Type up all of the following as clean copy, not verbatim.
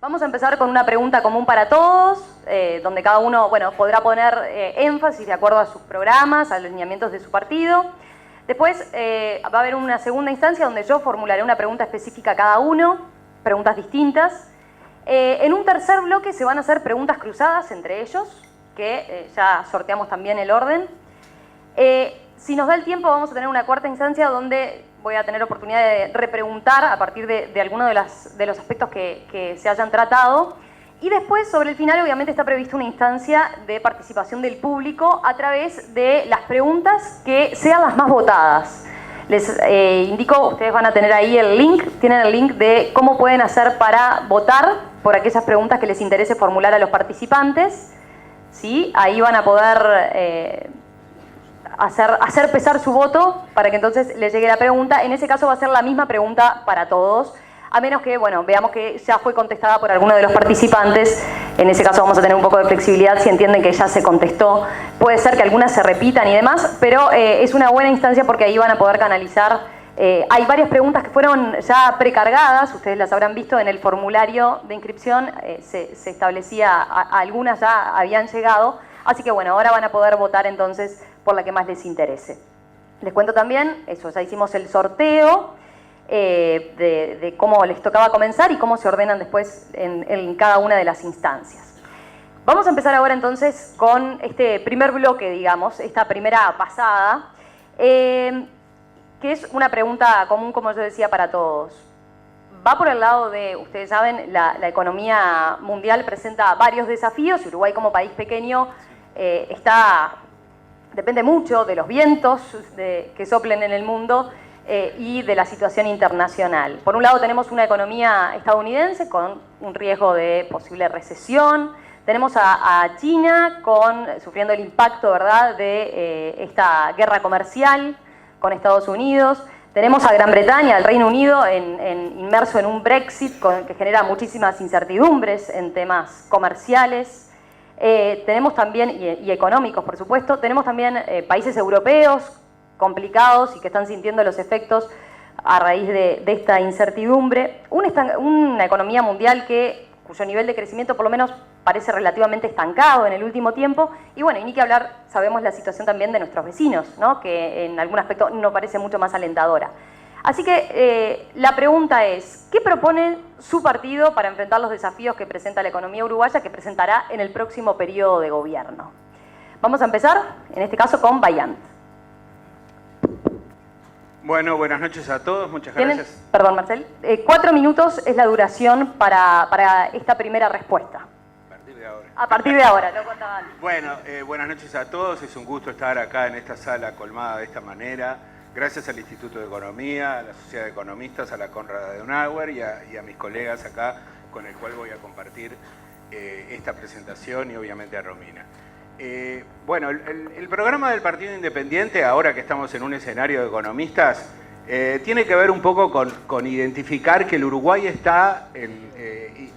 Vamos a empezar con una pregunta común para todos, donde cada uno podrá poner énfasis de acuerdo a sus programas, a los lineamientos de su partido. Después va a haber una segunda instancia donde yo formularé una pregunta específica a cada uno, preguntas distintas. En un tercer bloque se van a hacer preguntas cruzadas entre ellos, que ya sorteamos también el orden. Si nos da el tiempo vamos a tener una cuarta instancia donde voy a tener oportunidad de repreguntar a partir de algunos de los aspectos que se hayan tratado. Y después, sobre el final, obviamente está prevista una instancia de participación del público a través de las preguntas que sean las más votadas. Les indico, ustedes van a tener ahí el link, tienen el link de cómo pueden hacer para votar por aquellas preguntas que les interese formular a los participantes. ¿Sí? Ahí van a poder hacer pesar su voto para que entonces les llegue la pregunta. En ese caso va a ser la misma pregunta para todos, a menos que, veamos que ya fue contestada por alguno de los participantes. En ese caso vamos a tener un poco de flexibilidad si entienden que ya se contestó. Puede ser que algunas se repitan y demás, pero es una buena instancia porque ahí van a poder canalizar. Hay varias preguntas que fueron ya precargadas, ustedes las habrán visto en el formulario de inscripción, se establecía, algunas ya habían llegado, así que ahora van a poder votar entonces por la que más les interese. Les cuento también, ya hicimos el sorteo de cómo les tocaba comenzar y cómo se ordenan después en cada una de las instancias. Vamos a empezar ahora entonces con este primer bloque, digamos, esta primera pasada, que es una pregunta común, como yo decía, para todos. Va por el lado de, ustedes saben, la economía mundial presenta varios desafíos. Uruguay, como país pequeño, depende mucho de los vientos que soplen en el mundo y de la situación internacional. Por un lado tenemos una economía estadounidense con un riesgo de posible recesión. Tenemos a China sufriendo el impacto, ¿verdad?, de esta guerra comercial con Estados Unidos. Tenemos a Gran Bretaña, al Reino Unido, inmerso en un Brexit que genera muchísimas incertidumbres en temas comerciales. Tenemos también, y económicos por supuesto, tenemos también países europeos complicados y que están sintiendo los efectos a raíz de esta incertidumbre. Una economía mundial cuyo nivel de crecimiento por lo menos parece relativamente estancado en el último tiempo. Y y ni que hablar, sabemos la situación también de nuestros vecinos, ¿no?, que en algún aspecto no parece mucho más alentadora. Así que la pregunta es, ¿qué propone su partido para enfrentar los desafíos que presenta la economía uruguaya, que presentará en el próximo periodo de gobierno? Vamos a empezar, en este caso, con Bayant. Bueno, buenas noches a todos, muchas gracias. Perdón, Marcel. 4 minutos es la duración para esta primera respuesta. A partir de ahora. A partir de ahora, no contaba antes. Bueno, buenas noches a todos, es un gusto estar acá en esta sala colmada de esta manera. Gracias al Instituto de Economía, a la Sociedad de Economistas, a la Konrad Adenauer y a mis colegas acá, con el cual voy a compartir esta presentación, y obviamente a Romina. Bueno, el programa del Partido Independiente, ahora que estamos en un escenario de economistas, tiene que ver un poco con identificar que el Uruguay está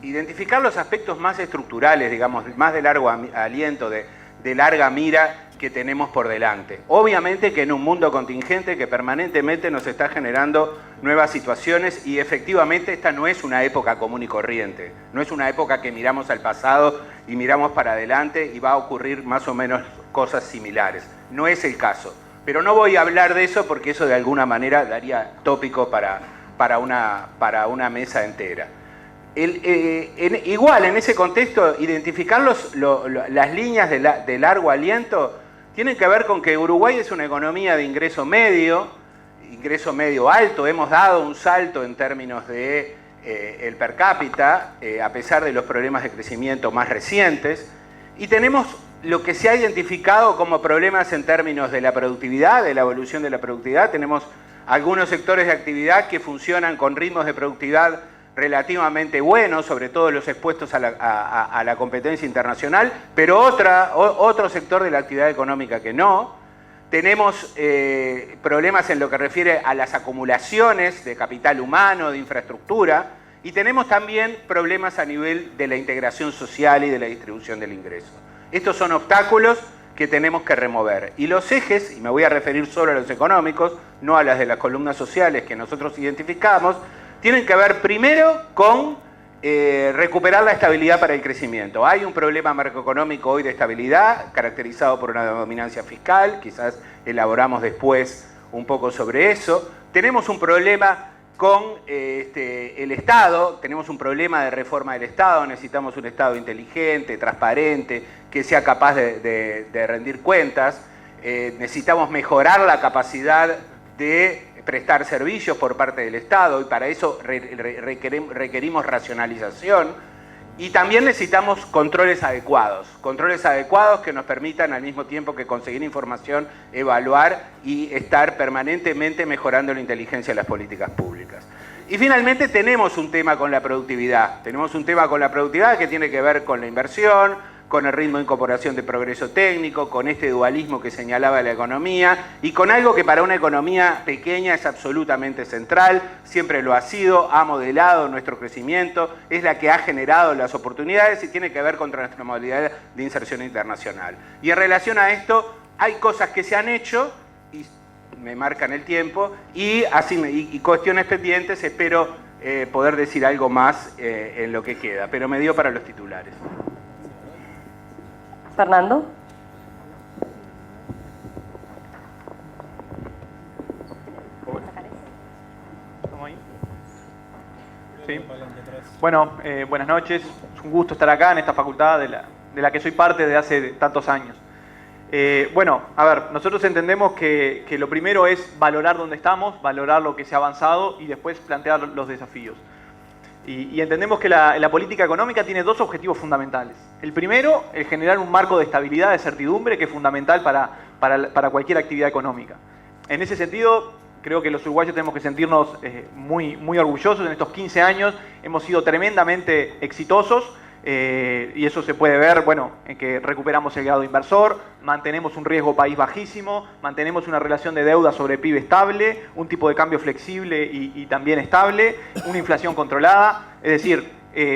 identificar los aspectos más estructurales, digamos, más de largo aliento, de larga mira que tenemos por delante. Obviamente que en un mundo contingente que permanentemente nos está generando nuevas situaciones, y efectivamente esta no es una época común y corriente, no es una época que miramos al pasado y miramos para adelante y va a ocurrir más o menos cosas similares. No es el caso, pero no voy a hablar de eso porque eso de alguna manera daría tópico para una mesa entera. Igual, en ese contexto, identificar las líneas de largo aliento tienen que ver con que Uruguay es una economía de ingreso medio alto. Hemos dado un salto en términos de el per cápita, a pesar de los problemas de crecimiento más recientes, y tenemos lo que se ha identificado como problemas en términos de la productividad, de la evolución de la productividad. Tenemos algunos sectores de actividad que funcionan con ritmos de productividad relativamente buenos, sobre todo los expuestos a la competencia internacional, pero otro sector de la actividad económica que no. Tenemos problemas en lo que refiere a las acumulaciones de capital humano, de infraestructura, y tenemos también problemas a nivel de la integración social y de la distribución del ingreso. Estos son obstáculos que tenemos que remover. Y los ejes, y me voy a referir solo a los económicos, no a las de las columnas sociales que nosotros identificamos, tienen que ver primero con recuperar la estabilidad para el crecimiento. Hay un problema macroeconómico hoy de estabilidad, caracterizado por una dominancia fiscal, quizás elaboramos después un poco sobre eso. Tenemos un problema con el Estado, tenemos un problema de reforma del Estado, necesitamos un Estado inteligente, transparente, que sea capaz de rendir cuentas. Necesitamos mejorar la capacidad de prestar servicios por parte del Estado y para eso requerimos racionalización y también necesitamos controles adecuados que nos permitan al mismo tiempo que conseguir información, evaluar y estar permanentemente mejorando la inteligencia de las políticas públicas. Y finalmente tenemos un tema con la productividad, que tiene que ver con la inversión, con el ritmo de incorporación de progreso técnico, con este dualismo que señalaba la economía y con algo que para una economía pequeña es absolutamente central, siempre lo ha sido, ha modelado nuestro crecimiento, es la que ha generado las oportunidades y tiene que ver con nuestra modalidad de inserción internacional. Y en relación a esto, hay cosas que se han hecho y me marcan el tiempo y cuestiones pendientes, espero poder decir algo más en lo que queda, pero me dio para los titulares. Fernando. ¿Estamos ahí? Sí. Bueno, buenas noches. Es un gusto estar acá en esta facultad de la que soy parte desde hace tantos años. Bueno, a ver, nosotros entendemos que lo primero es valorar dónde estamos, valorar lo que se ha avanzado y después plantear los desafíos. Y entendemos que la política económica tiene dos objetivos fundamentales. El primero, el generar un marco de estabilidad, de certidumbre, que es fundamental para cualquier actividad económica. En ese sentido, creo que los uruguayos tenemos que sentirnos muy orgullosos. En estos 15 años hemos sido tremendamente exitosos. Y eso se puede ver, bueno, en que recuperamos el grado inversor, mantenemos un riesgo país bajísimo, mantenemos una relación de deuda sobre PIB estable, un tipo de cambio flexible y también estable, una inflación controlada, es decir,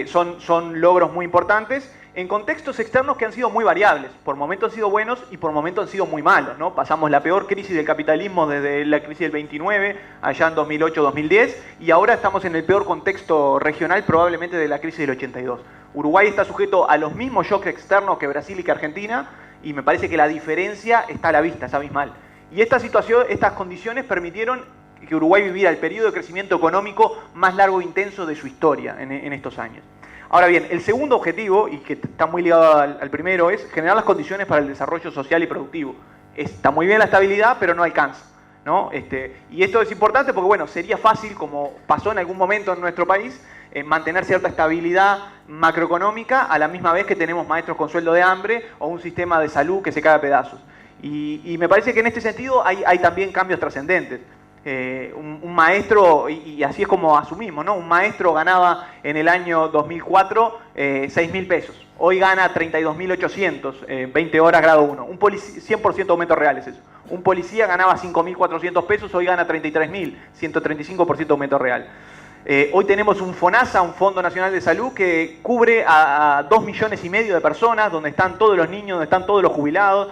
son logros muy importantes en contextos externos que han sido muy variables. Por momentos han sido buenos y por momentos han sido muy malos, ¿no? Pasamos la peor crisis del capitalismo desde la crisis del 29, allá en 2008-2010, y ahora estamos en el peor contexto regional probablemente de la crisis del 82. Uruguay está sujeto a los mismos shocks externos que Brasil y que Argentina, y me parece que la diferencia está a la vista, es abismal. Y esta situación, estas condiciones permitieron que Uruguay viviera el periodo de crecimiento económico más largo e intenso de su historia en estos años. Ahora bien, el segundo objetivo, y que está muy ligado al primero, es generar las condiciones para el desarrollo social y productivo. Está muy bien la estabilidad, pero no alcanza, ¿no? Y esto es importante porque, bueno, sería fácil, como pasó en algún momento en nuestro país, mantener cierta estabilidad macroeconómica a la misma vez que tenemos maestros con sueldo de hambre o un sistema de salud que se cae a pedazos. Y me parece que en este sentido hay también cambios trascendentes. Un maestro, y así es como asumimos, ¿no? Un maestro ganaba en el año 2004 6.000 pesos. Hoy gana 32.800, 20 horas grado 1. 100% aumento real es eso. Un policía ganaba 5.400 pesos, hoy gana 33.000, 135% aumento real. Hoy tenemos un FONASA, un Fondo Nacional de Salud, que cubre a 2,5 millones de personas, donde están todos los niños, donde están todos los jubilados.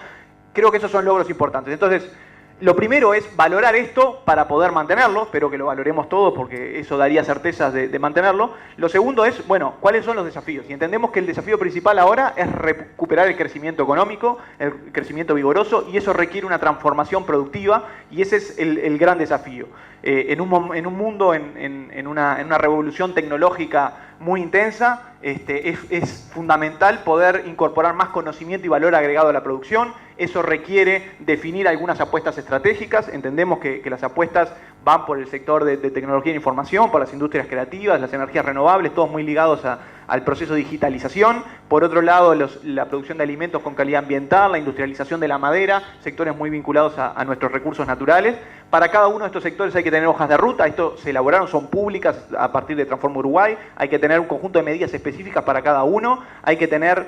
Creo que esos son logros importantes. Entonces, lo primero es valorar esto para poder mantenerlo, espero que lo valoremos todos porque eso daría certezas de mantenerlo. Lo segundo es, bueno, ¿cuáles son los desafíos? Y entendemos que el desafío principal ahora es recuperar el crecimiento económico, el crecimiento vigoroso, y eso requiere una transformación productiva, y ese es el gran desafío. En un mundo, en una revolución tecnológica muy intensa, es fundamental poder incorporar más conocimiento y valor agregado a la producción. Eso requiere definir algunas apuestas estratégicas. Entendemos que las apuestas van por el sector de tecnología de información, por las industrias creativas, las energías renovables, todos muy ligados al proceso de digitalización. Por otro lado, la producción de alimentos con calidad ambiental, la industrialización de la madera, sectores muy vinculados a nuestros recursos naturales. Para cada uno de estos sectores hay que tener hojas de ruta. Esto se elaboraron, son públicas a partir de Transforma Uruguay. Hay que tener un conjunto de medidas específicas para cada uno. Hay que tener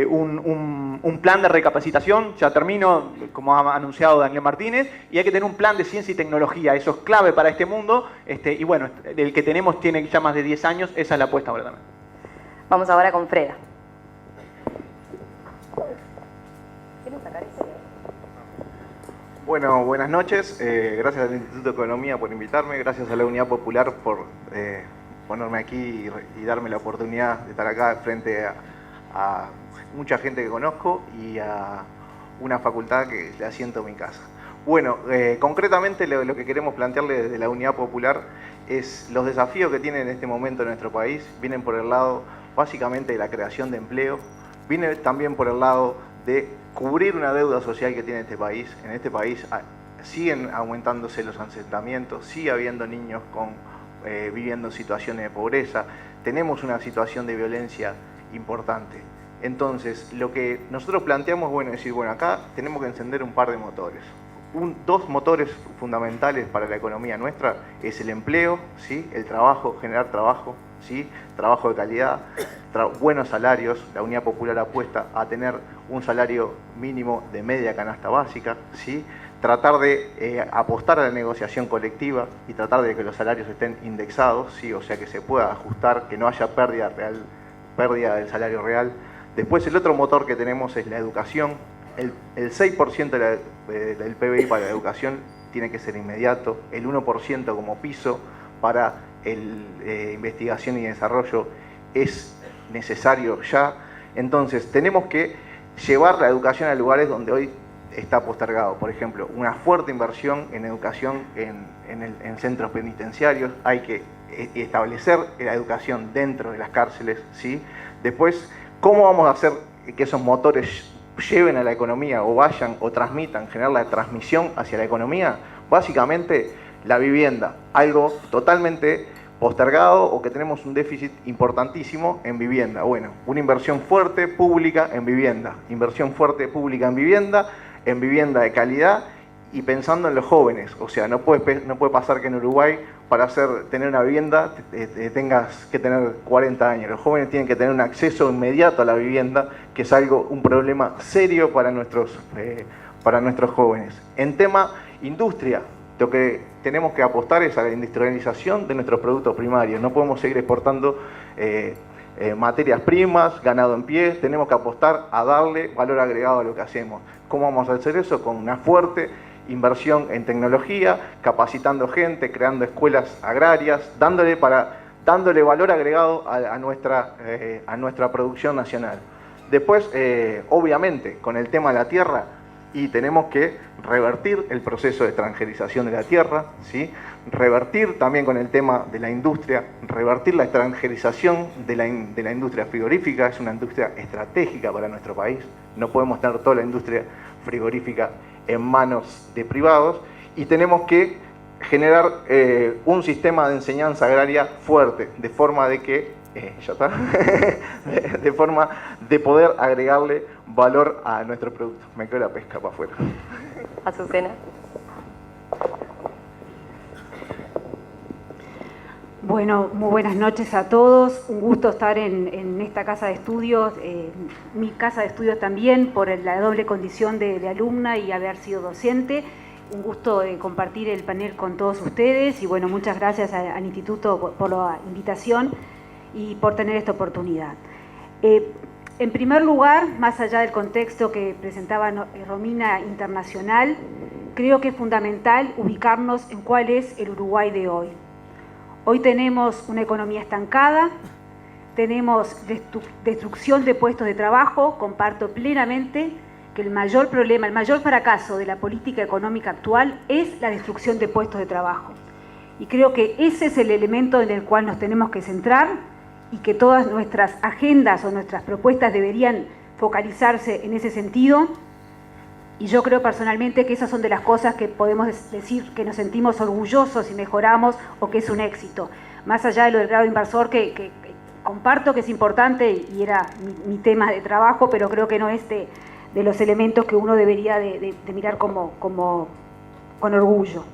un plan de recapacitación, ya termino, como ha anunciado Daniel Martínez, y hay que tener un plan de ciencia y tecnología. Eso es clave para este mundo, y bueno, el que tenemos tiene ya más de 10 años, esa es la apuesta ahora también. Vamos ahora con Freda. Bueno, buenas noches. Gracias al Instituto de Economía por invitarme, gracias a la Unidad Popular por ponerme aquí y darme la oportunidad de estar acá frente a mucha gente que conozco y a una facultad que la siento mi casa. Bueno, concretamente lo que queremos plantearle desde la Unidad Popular es los desafíos que tiene en este momento nuestro país. Vienen por el lado básicamente de la creación de empleo, viene también por el lado de cubrir una deuda social que tiene este país. En este país siguen aumentándose los asentamientos, sigue habiendo niños viviendo situaciones de pobreza, tenemos una situación de violencia importante. Entonces, lo que nosotros planteamos, bueno, es decir, bueno, acá tenemos que encender un par de motores. Dos motores fundamentales para la economía nuestra es el empleo, ¿sí? El trabajo, generar trabajo, ¿sí? Trabajo de calidad, buenos salarios. La Unidad Popular apuesta a tener un salario mínimo de media canasta básica, ¿sí? Tratar de apostar a la negociación colectiva y tratar de que los salarios estén indexados, ¿sí? O sea que se pueda ajustar, que no haya pérdida del salario real. Después el otro motor que tenemos es la educación. El 6% del PBI para la educación tiene que ser inmediato, el 1% como piso para investigación y desarrollo es necesario ya. Entonces tenemos que llevar la educación a lugares donde hoy está postergado. Por ejemplo, una fuerte inversión en educación en centros penitenciarios. Hay que establecer la educación dentro de las cárceles, ¿sí? Después, ¿cómo vamos a hacer que esos motores lleven a la economía o vayan o transmitan, generar la transmisión hacia la economía? Básicamente la vivienda, algo totalmente postergado o que tenemos un déficit importantísimo en vivienda. Bueno, una inversión fuerte pública en vivienda, inversión fuerte pública en vivienda de calidad y pensando en los jóvenes. O sea, no puede pasar que en Uruguay para tener una vivienda tengas que tener 40 años. Los jóvenes tienen que tener un acceso inmediato a la vivienda, que es un problema serio para nuestros jóvenes. En tema industria, lo que tenemos que apostar es a la industrialización de nuestros productos primarios. No podemos seguir exportando materias primas, ganado en pie. Tenemos que apostar a darle valor agregado a lo que hacemos. ¿Cómo vamos a hacer eso? Con una fuerte inversión en tecnología, capacitando gente, creando escuelas agrarias, dándole valor agregado a nuestra producción nacional. Después, obviamente, con el tema de la tierra, y tenemos que revertir el proceso de extranjerización de la tierra, ¿sí? Revertir también con el tema de la industria, revertir la extranjerización de la industria frigorífica. Es una industria estratégica para nuestro país. No podemos tener toda la industria frigorífica en manos de privados y tenemos que generar un sistema de enseñanza agraria fuerte, de forma de que de forma de poder agregarle valor a nuestro producto. Me quedo la pesca para afuera. Azucena. Bueno, muy buenas noches a todos. Un gusto estar en esta casa de estudios, mi casa de estudios también, por la doble condición de alumna y haber sido docente. Un gusto compartir el panel con todos ustedes y bueno, muchas gracias al Instituto por la invitación y por tener esta oportunidad. En primer lugar, más allá del contexto que presentaba Romina internacional, creo que es fundamental ubicarnos en cuál es el Uruguay de hoy. Hoy tenemos una economía estancada, tenemos destrucción de puestos de trabajo. Comparto plenamente que el mayor problema, el mayor fracaso de la política económica actual es la destrucción de puestos de trabajo. Y creo que ese es el elemento en el cual nos tenemos que centrar y que todas nuestras agendas o nuestras propuestas deberían focalizarse en ese sentido. Y yo creo personalmente que esas son de las cosas que podemos decir que nos sentimos orgullosos y mejoramos o que es un éxito. Más allá de lo del grado inversor, que comparto que es importante y era mi tema de trabajo, pero creo que no es de los elementos que uno debería de mirar con orgullo.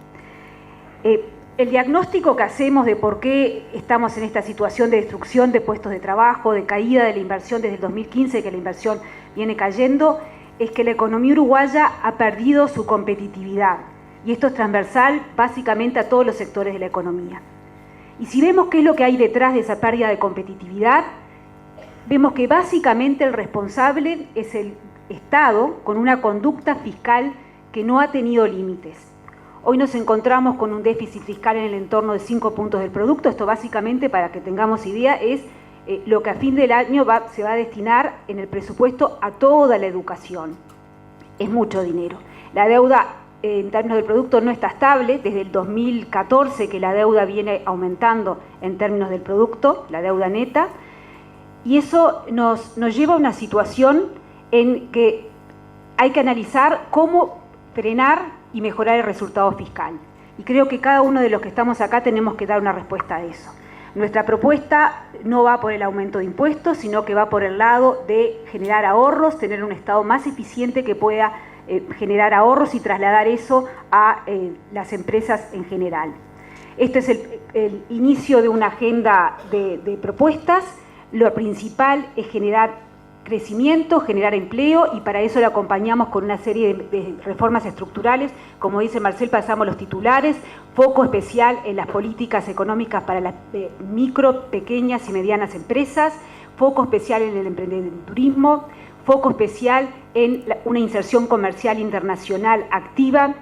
El diagnóstico que hacemos de por qué estamos en esta situación de destrucción de puestos de trabajo, de caída de la inversión desde el 2015, que la inversión viene cayendo, es que la economía uruguaya ha perdido su competitividad. Y esto es transversal básicamente a todos los sectores de la economía. Y si vemos qué es lo que hay detrás de esa pérdida de competitividad, vemos que básicamente el responsable es el Estado con una conducta fiscal que no ha tenido límites. Hoy nos encontramos con un déficit fiscal en el entorno de 5 puntos del producto. Esto básicamente, para que tengamos idea, es lo que a fin del año se va a destinar en el presupuesto a toda la educación. Es mucho dinero. La deuda en términos del producto no está estable, desde el 2014 que la deuda viene aumentando en términos del producto, la deuda neta, y eso nos lleva a una situación en que hay que analizar cómo frenar y mejorar el resultado fiscal. Y creo que cada uno de los que estamos acá tenemos que dar una respuesta a eso. Nuestra propuesta no va por el aumento de impuestos, sino que va por el lado de generar ahorros, tener un Estado más eficiente que pueda generar ahorros y trasladar eso a las empresas en general. Este es el inicio de una agenda de propuestas. Lo principal es generar crecimiento, generar empleo, y para eso lo acompañamos con una serie de reformas estructurales. Como dice Marcel, pasamos los titulares, foco especial en las políticas económicas para las micro, pequeñas y medianas empresas, foco especial en el emprendedurismo, foco especial en una inserción comercial internacional activa,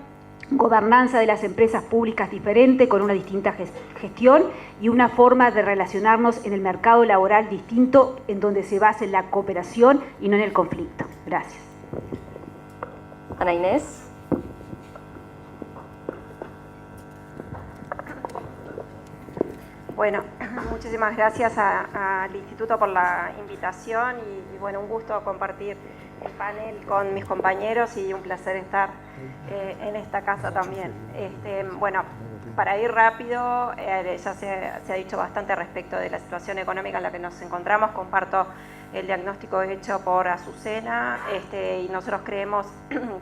gobernanza de las empresas públicas diferente, con una distinta gestión y una forma de relacionarnos en el mercado laboral distinto, en donde se base en la cooperación y no en el conflicto. Gracias. Ana Inés. Bueno, muchísimas gracias al Instituto por la invitación y bueno, un gusto compartir el panel con mis compañeros y un placer estar en esta casa también. Bueno, para ir rápido, ya se ha dicho bastante respecto de la situación económica en la que nos encontramos. Comparto el diagnóstico hecho por Azucena y nosotros creemos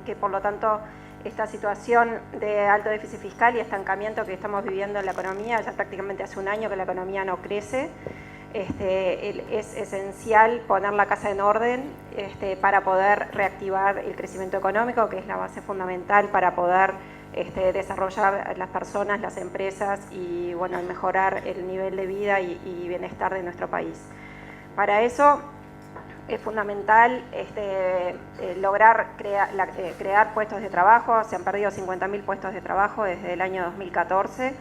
que por lo tanto esta situación de alto déficit fiscal y estancamiento que estamos viviendo en la economía, ya prácticamente hace un año que la economía no crece, es esencial poner la casa en orden para poder reactivar el crecimiento económico, que es la base fundamental para poder desarrollar las personas, las empresas y bueno, mejorar el nivel de vida y bienestar de nuestro país. Para eso es fundamental lograr crear puestos de trabajo. Se han perdido 50.000 puestos de trabajo desde el año 2014,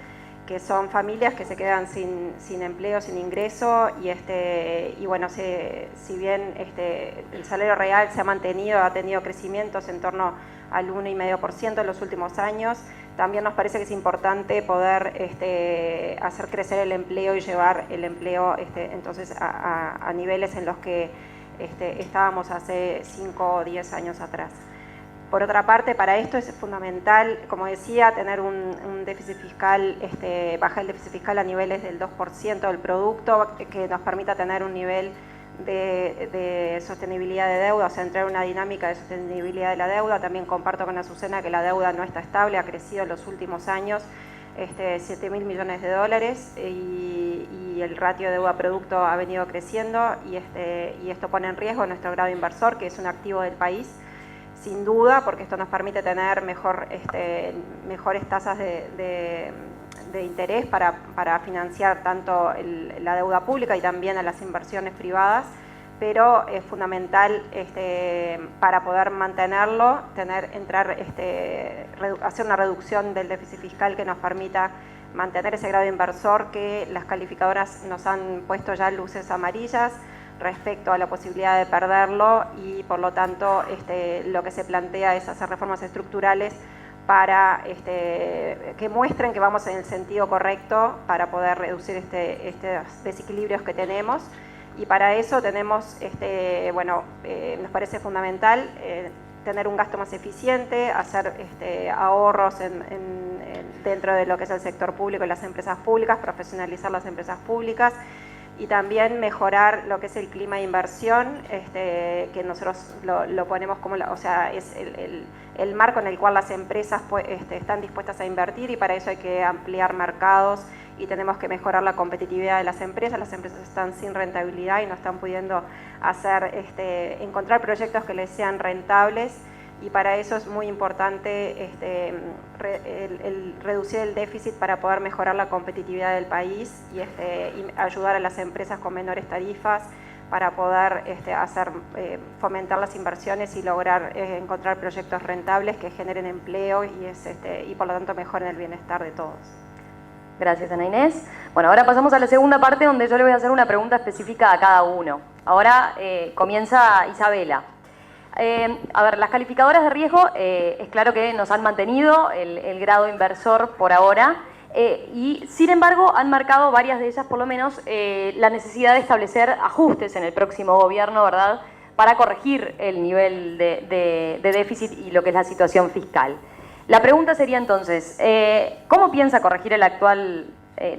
que son familias que se quedan sin empleo, sin ingreso, y bueno, si bien el salario real se ha mantenido, ha tenido crecimientos en torno al 1,5% en los últimos años, también nos parece que es importante poder hacer crecer el empleo y llevar el empleo entonces a niveles en los que estábamos hace 5 o 10 años atrás. Por otra parte, para esto es fundamental, como decía, tener un déficit fiscal, bajar el déficit fiscal a niveles del 2% del producto, que nos permita tener un nivel de sostenibilidad de deuda, o sea, entrar en una dinámica de sostenibilidad de la deuda. También comparto con Azucena que la deuda no está estable, ha crecido en los últimos años 7.000 millones de dólares y el ratio de deuda-producto ha venido creciendo y esto pone en riesgo nuestro grado inversor, que es un activo del país, sin duda, porque esto nos permite tener mejores tasas de interés para financiar tanto la deuda pública y también a las inversiones privadas, pero es fundamental para poder mantenerlo, hacer una reducción del déficit fiscal que nos permita mantener ese grado inversor, que las calificadoras nos han puesto ya luces amarillas respecto a la posibilidad de perderlo, y por lo tanto lo que se plantea es hacer reformas estructurales para que muestren que vamos en el sentido correcto para poder reducir estos desequilibrios que tenemos. Y para eso tenemos, nos parece fundamental tener un gasto más eficiente, hacer ahorros dentro de lo que es el sector público y las empresas públicas, profesionalizar las empresas públicas y también mejorar lo que es el clima de inversión, que nosotros lo ponemos como, es el marco en el cual las empresas están dispuestas a invertir, y para eso hay que ampliar mercados y tenemos que mejorar la competitividad de las empresas. Las empresas están sin rentabilidad y no están pudiendo encontrar proyectos que les sean rentables, y para eso es muy importante el reducir el déficit para poder mejorar la competitividad del país y ayudar a las empresas con menores tarifas para poder fomentar las inversiones y lograr encontrar proyectos rentables que generen empleo y por lo tanto mejoren el bienestar de todos. Gracias, Ana Inés. Bueno, ahora pasamos a la segunda parte donde yo le voy a hacer una pregunta específica a cada uno. Ahora comienza Isabela. A ver, las calificadoras de riesgo, es claro que nos han mantenido el grado inversor por ahora y sin embargo han marcado varias de ellas por lo menos la necesidad de establecer ajustes en el próximo gobierno, ¿verdad?, para corregir el nivel de déficit y lo que es la situación fiscal. La pregunta sería entonces, ¿cómo piensa corregir el actual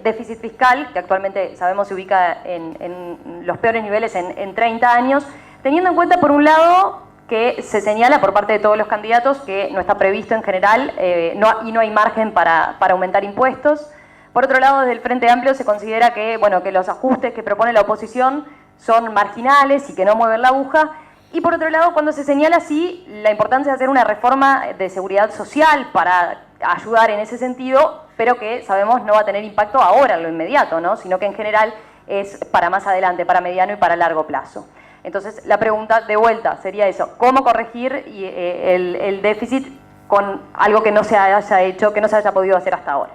déficit fiscal, que actualmente sabemos se ubica en los peores niveles en 30 años, teniendo en cuenta por un lado que se señala por parte de todos los candidatos que no está previsto en general y no hay margen para aumentar impuestos? Por otro lado, desde el Frente Amplio se considera que, bueno, que los ajustes que propone la oposición son marginales y que no mueven la aguja. Y por otro lado, cuando se señala así la importancia de hacer una reforma de seguridad social para ayudar en ese sentido, pero que sabemos no va a tener impacto ahora, en lo inmediato, ¿no?, sino que en general es para más adelante, para mediano y para largo plazo. Entonces, la pregunta de vuelta sería eso: ¿cómo corregir el déficit con algo que no se haya hecho, que no se haya podido hacer hasta ahora?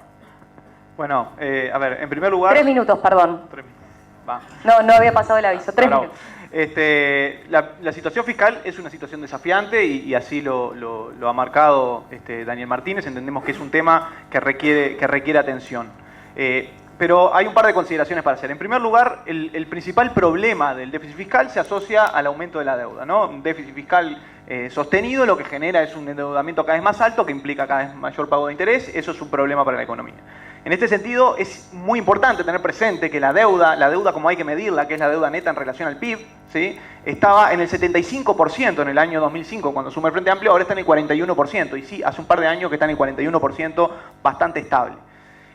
Bueno, a ver, en primer lugar... 3 minutos, perdón. 3 minutos. Va. No había pasado el aviso. 3 minutos. La situación fiscal es una situación desafiante y así lo ha marcado Daniel Martínez. Entendemos que es un tema que requiere atención. Pero hay un par de consideraciones para hacer. En primer lugar, el principal problema del déficit fiscal se asocia al aumento de la deuda, ¿no? Un déficit fiscal sostenido lo que genera es un endeudamiento cada vez más alto que implica cada vez mayor pago de interés. Eso es un problema para la economía. En este sentido, es muy importante tener presente que la deuda como hay que medirla, que es la deuda neta en relación al PIB, ¿sí?, estaba en el 75% en el año 2005 cuando asume el Frente Amplio, ahora está en el 41%. Y sí, hace un par de años que está en el 41%, bastante estable.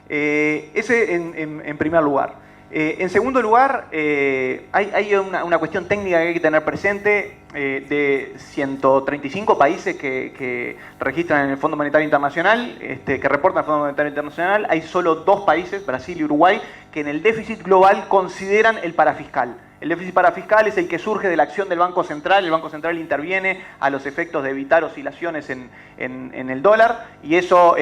Ese en primer lugar. En segundo lugar, hay una cuestión técnica que hay que tener presente. De 135 países que registran en el Fondo Monetario Internacional, que reportan al Fondo Monetario Internacional, hay solo 2 países, Brasil y Uruguay, que en el déficit global consideran el parafiscal. El déficit parafiscal es el que surge de la acción del Banco Central. El Banco Central interviene a los efectos de evitar oscilaciones en el dólar y eso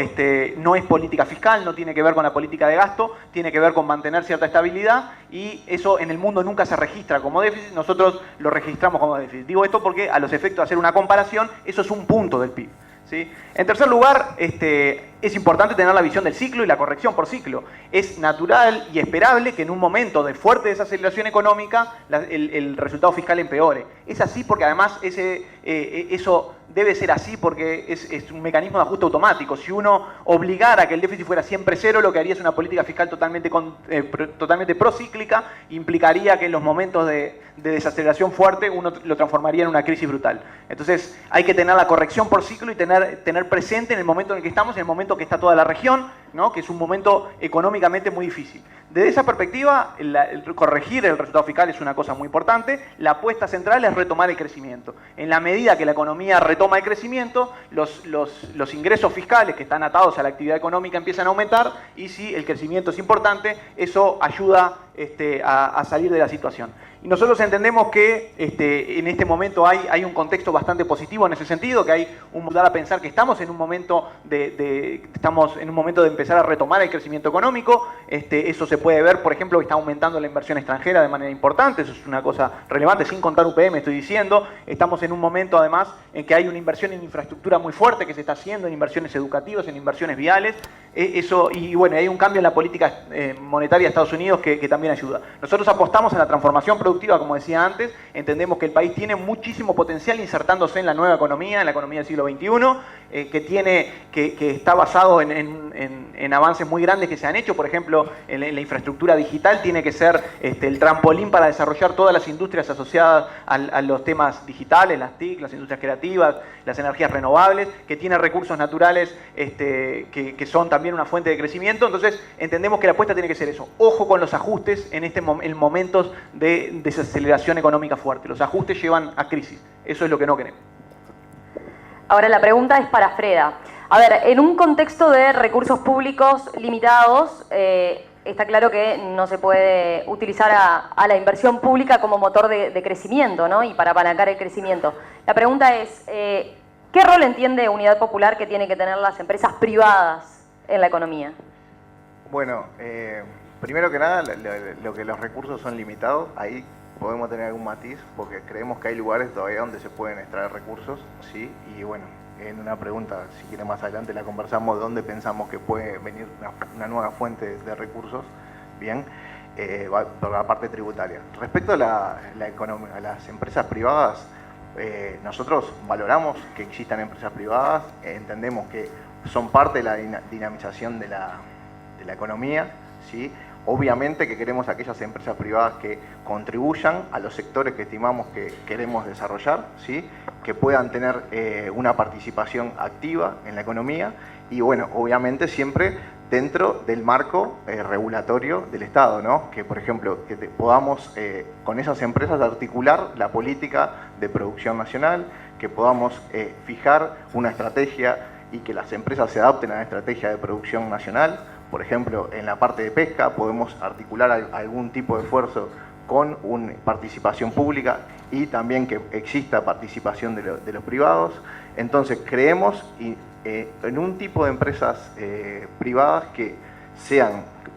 no es política fiscal, no tiene que ver con la política de gasto, tiene que ver con mantener cierta estabilidad y eso en el mundo nunca se registra como déficit, nosotros lo registramos como déficit. Digo esto porque a los efectos de hacer una comparación, eso es un punto del PIB. ¿Sí? En tercer lugar, es importante tener la visión del ciclo y la corrección por ciclo. Es natural y esperable que en un momento de fuerte desaceleración económica el resultado fiscal empeore. Es así porque además eso debe ser así porque es un mecanismo de ajuste automático. Si uno obligara a que el déficit fuera siempre cero, lo que haría es una política fiscal totalmente procíclica, implicaría que en los momentos de desaceleración fuerte uno lo transformaría en una crisis brutal. Entonces hay que tener la corrección por ciclo y tener presente en el momento en el que estamos, en el momento que está toda la región, ¿no?, que es un momento económicamente muy difícil. Desde esa perspectiva, corregir el resultado fiscal es una cosa muy importante. La apuesta central es retomar el crecimiento. En la medida que la economía retoma el crecimiento, los ingresos fiscales que están atados a la actividad económica empiezan a aumentar y si el crecimiento es importante, eso ayuda a salir de la situación. Y nosotros entendemos que en este momento hay un contexto bastante positivo en ese sentido, que hay un dar a pensar que estamos en un momento de empezar a retomar el crecimiento económico. Eso se puede ver, por ejemplo, que está aumentando la inversión extranjera de manera importante, eso es una cosa relevante, sin contar UPM estoy diciendo. Estamos en un momento además en que hay una inversión en infraestructura muy fuerte que se está haciendo, en inversiones educativas, en inversiones viales. Y bueno, hay un cambio en la política monetaria de Estados Unidos que también ayuda. Nosotros apostamos en la transformación productiva, como decía antes, entendemos que el país tiene muchísimo potencial insertándose en la nueva economía, en la economía del siglo XXI, que está basado en avances muy grandes que se han hecho. Por ejemplo, en la infraestructura digital tiene que ser el trampolín para desarrollar todas las industrias asociadas a los temas digitales, las TIC, las industrias creativas, las energías renovables, que tiene recursos naturales que son también una fuente de crecimiento. Entonces entendemos que la apuesta tiene que ser eso. Ojo con los ajustes en momentos de desaceleración económica fuerte. Los ajustes llevan a crisis. Eso es lo que no queremos. Ahora la pregunta es para Freda. A ver, en un contexto de recursos públicos limitados, está claro que no se puede utilizar a la inversión pública como motor de crecimiento, ¿no? Y para apalancar el crecimiento. La pregunta es, ¿qué rol entiende Unidad Popular que tienen que tener las empresas privadas en la economía? Bueno, primero que nada, lo que los recursos son limitados, ahí podemos tener algún matiz, porque creemos que hay lugares todavía donde se pueden extraer recursos, ¿sí? Y bueno, en una pregunta, si quiere más adelante la conversamos, de dónde pensamos que puede venir una nueva fuente de recursos, bien, por la parte tributaria. Respecto a a las empresas privadas, nosotros valoramos que existan empresas privadas, entendemos que son parte de la dinamización de la economía, ¿sí? Obviamente que queremos aquellas empresas privadas que contribuyan a los sectores que estimamos que queremos desarrollar, ¿sí? Que puedan tener una participación activa en la economía y, bueno, obviamente siempre dentro del marco regulatorio del Estado, ¿no? Que, por ejemplo, que podamos con esas empresas articular la política de producción nacional, que podamos fijar una estrategia y que las empresas se adapten a la estrategia de producción nacional. Por ejemplo, en la parte de pesca podemos articular algún tipo de esfuerzo con una participación pública y también que exista participación de los privados. Entonces creemos en un tipo de empresas privadas que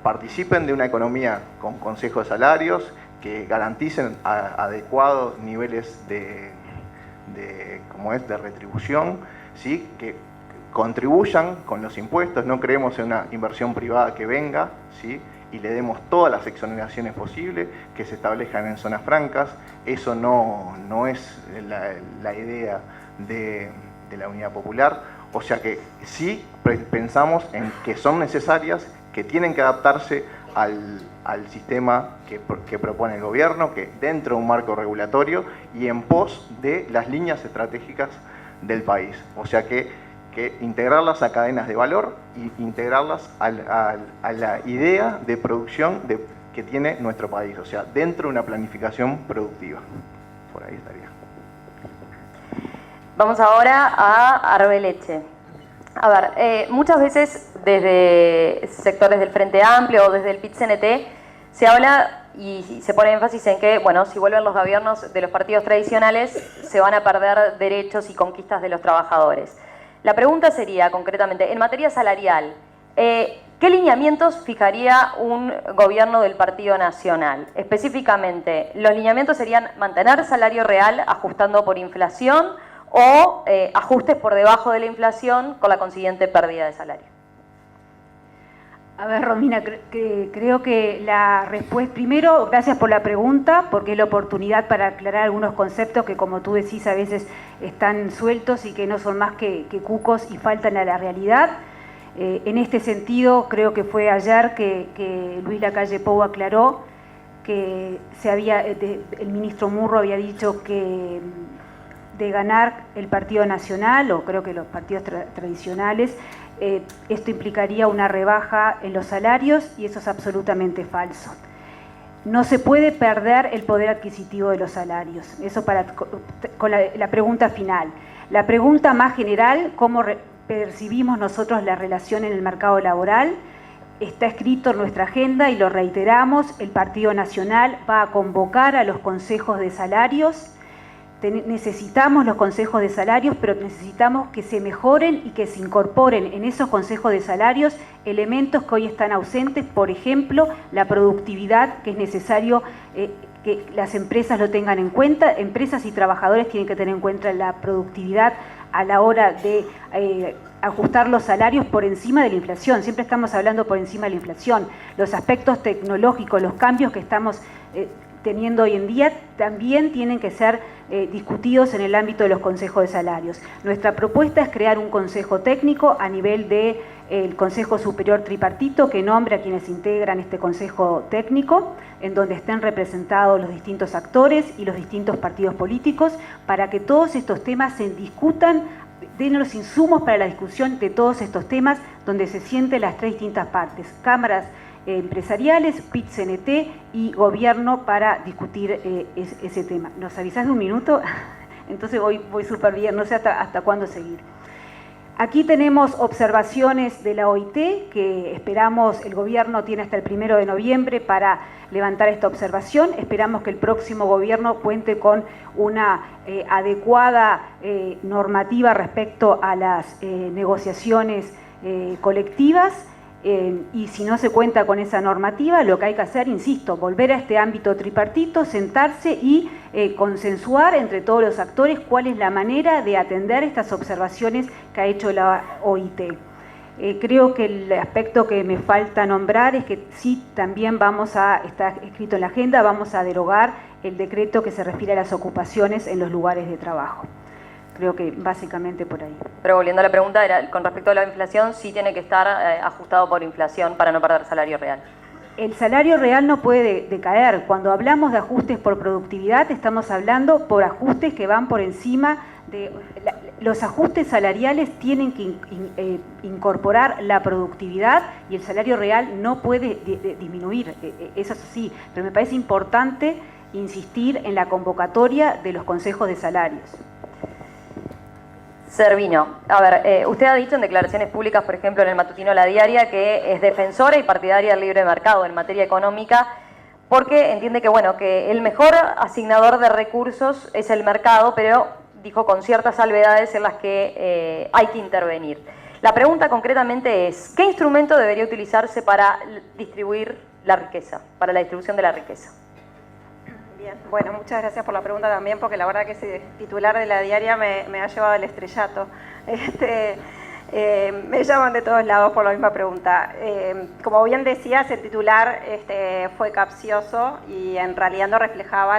participen de una economía con consejos de salarios, que garanticen adecuados niveles de retribución, ¿sí? Que contribuyan con los impuestos, no creemos en una inversión privada que venga, ¿sí? Y le demos todas las exoneraciones posibles, que se establezcan en zonas francas. Eso no es la idea de la Unidad Popular. O sea que sí pensamos en que son necesarias, que tienen que adaptarse al sistema que propone el gobierno, que dentro de un marco regulatorio y en pos de las líneas estratégicas del país. O sea que integrarlas a cadenas de valor y integrarlas a la idea de producción que tiene nuestro país, o sea, dentro de una planificación productiva. Por ahí estaría. Vamos ahora a Arbeleche. A ver, muchas veces desde sectores del Frente Amplio o desde el PIT-CNT se habla y se pone énfasis en que, bueno, si vuelven los gobiernos de los partidos tradicionales se van a perder derechos y conquistas de los trabajadores. La pregunta sería, concretamente, en materia salarial, ¿qué lineamientos fijaría un gobierno del Partido Nacional? Específicamente, ¿los lineamientos serían mantener salario real ajustando por inflación o ajustes por debajo de la inflación con la consiguiente pérdida de salario? A ver, Romina, creo que la respuesta... Primero, gracias por la pregunta, porque es la oportunidad para aclarar algunos conceptos que, como tú decís, a veces están sueltos y que no son más que cucos y faltan a la realidad. En este sentido, creo que fue ayer que Luis Lacalle Pou aclaró que el ministro Murro había dicho que de ganar el Partido Nacional, o creo que los partidos tradicionales, esto implicaría una rebaja en los salarios, y eso es absolutamente falso. No se puede perder el poder adquisitivo de los salarios. Eso con la pregunta final. La pregunta más general, ¿cómo percibimos nosotros la relación en el mercado laboral? Está escrito en nuestra agenda y lo reiteramos: el Partido Nacional va a convocar a los consejos de salarios. Necesitamos los consejos de salarios, pero necesitamos que se mejoren y que se incorporen en esos consejos de salarios elementos que hoy están ausentes, por ejemplo, la productividad, que es necesario que las empresas lo tengan en cuenta. Empresas y trabajadores tienen que tener en cuenta la productividad a la hora de ajustar los salarios por encima de la inflación. Siempre estamos hablando por encima de la inflación. Los aspectos tecnológicos, los cambios que estamos teniendo hoy en día, también tienen que ser discutidos en el ámbito de los consejos de salarios. Nuestra propuesta es crear un consejo técnico a nivel del Consejo Superior Tripartito, que nombre a quienes integran este consejo técnico, en donde estén representados los distintos actores y los distintos partidos políticos, para que todos estos temas se discutan, den los insumos para la discusión de todos estos temas, donde se sienten las tres distintas partes: cámaras empresariales, PIT-CNT y gobierno, para discutir ese tema. ¿Nos avisás de un minuto? Entonces voy súper bien, no sé hasta cuándo seguir. Aquí tenemos observaciones de la OIT que esperamos, el gobierno tiene hasta el 1 de noviembre para levantar esta observación. Esperamos que el próximo gobierno cuente con una adecuada normativa respecto a las negociaciones colectivas. Y si no se cuenta con esa normativa, lo que hay que hacer, insisto, volver a este ámbito tripartito, sentarse y consensuar entre todos los actores cuál es la manera de atender estas observaciones que ha hecho la OIT. Creo que el aspecto que me falta nombrar es que sí, también está escrito en la agenda, vamos a derogar el decreto que se refiere a las ocupaciones en los lugares de trabajo. Creo que básicamente por ahí. Pero volviendo a la pregunta, era, con respecto a la inflación, sí tiene que estar ajustado por inflación para no perder salario real. El salario real no puede decaer. Cuando hablamos de ajustes por productividad, estamos hablando por ajustes que van por encima de... Los ajustes salariales tienen que incorporar la productividad y el salario real no puede disminuir. Eso es así. Pero me parece importante insistir en la convocatoria de los consejos de salarios. Servino, a ver, usted ha dicho en declaraciones públicas, por ejemplo, en el matutino La Diaria, que es defensora y partidaria del libre mercado en materia económica, porque entiende que, bueno, que el mejor asignador de recursos es el mercado, pero dijo con ciertas salvedades en las que hay que intervenir. La pregunta concretamente es, ¿qué instrumento debería utilizarse para distribuir la riqueza, para la distribución de la riqueza? Bien, bueno, muchas gracias por la pregunta también, porque la verdad que ese titular de La Diaria me ha llevado al estrellato. Me llaman de todos lados por la misma pregunta. Como bien decías, el titular fue capcioso y en realidad no reflejaba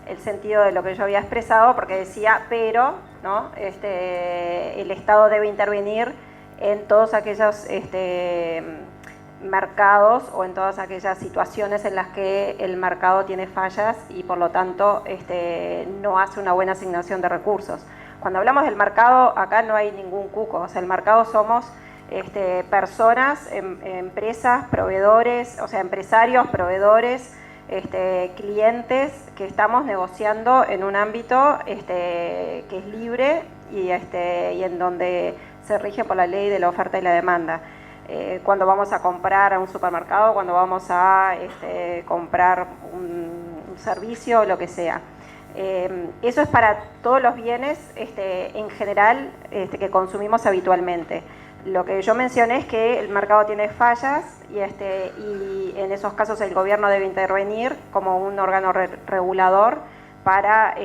el sentido de lo que yo había expresado, porque decía, pero, ¿no? El Estado debe intervenir en todos aquellos mercados o en todas aquellas situaciones en las que el mercado tiene fallas y por lo tanto no hace una buena asignación de recursos. Cuando hablamos del mercado, acá no hay ningún cuco, o sea, el mercado somos personas, empresas, proveedores, o sea, empresarios, proveedores, clientes que estamos negociando en un ámbito que es libre y en donde se rige por la ley de la oferta y la demanda. Cuando vamos a comprar a un supermercado, cuando vamos a comprar un servicio o lo que sea. Eso es para todos los bienes en general que consumimos habitualmente. Lo que yo mencioné es que el mercado tiene fallas y en esos casos el gobierno debe intervenir como un órgano regulador para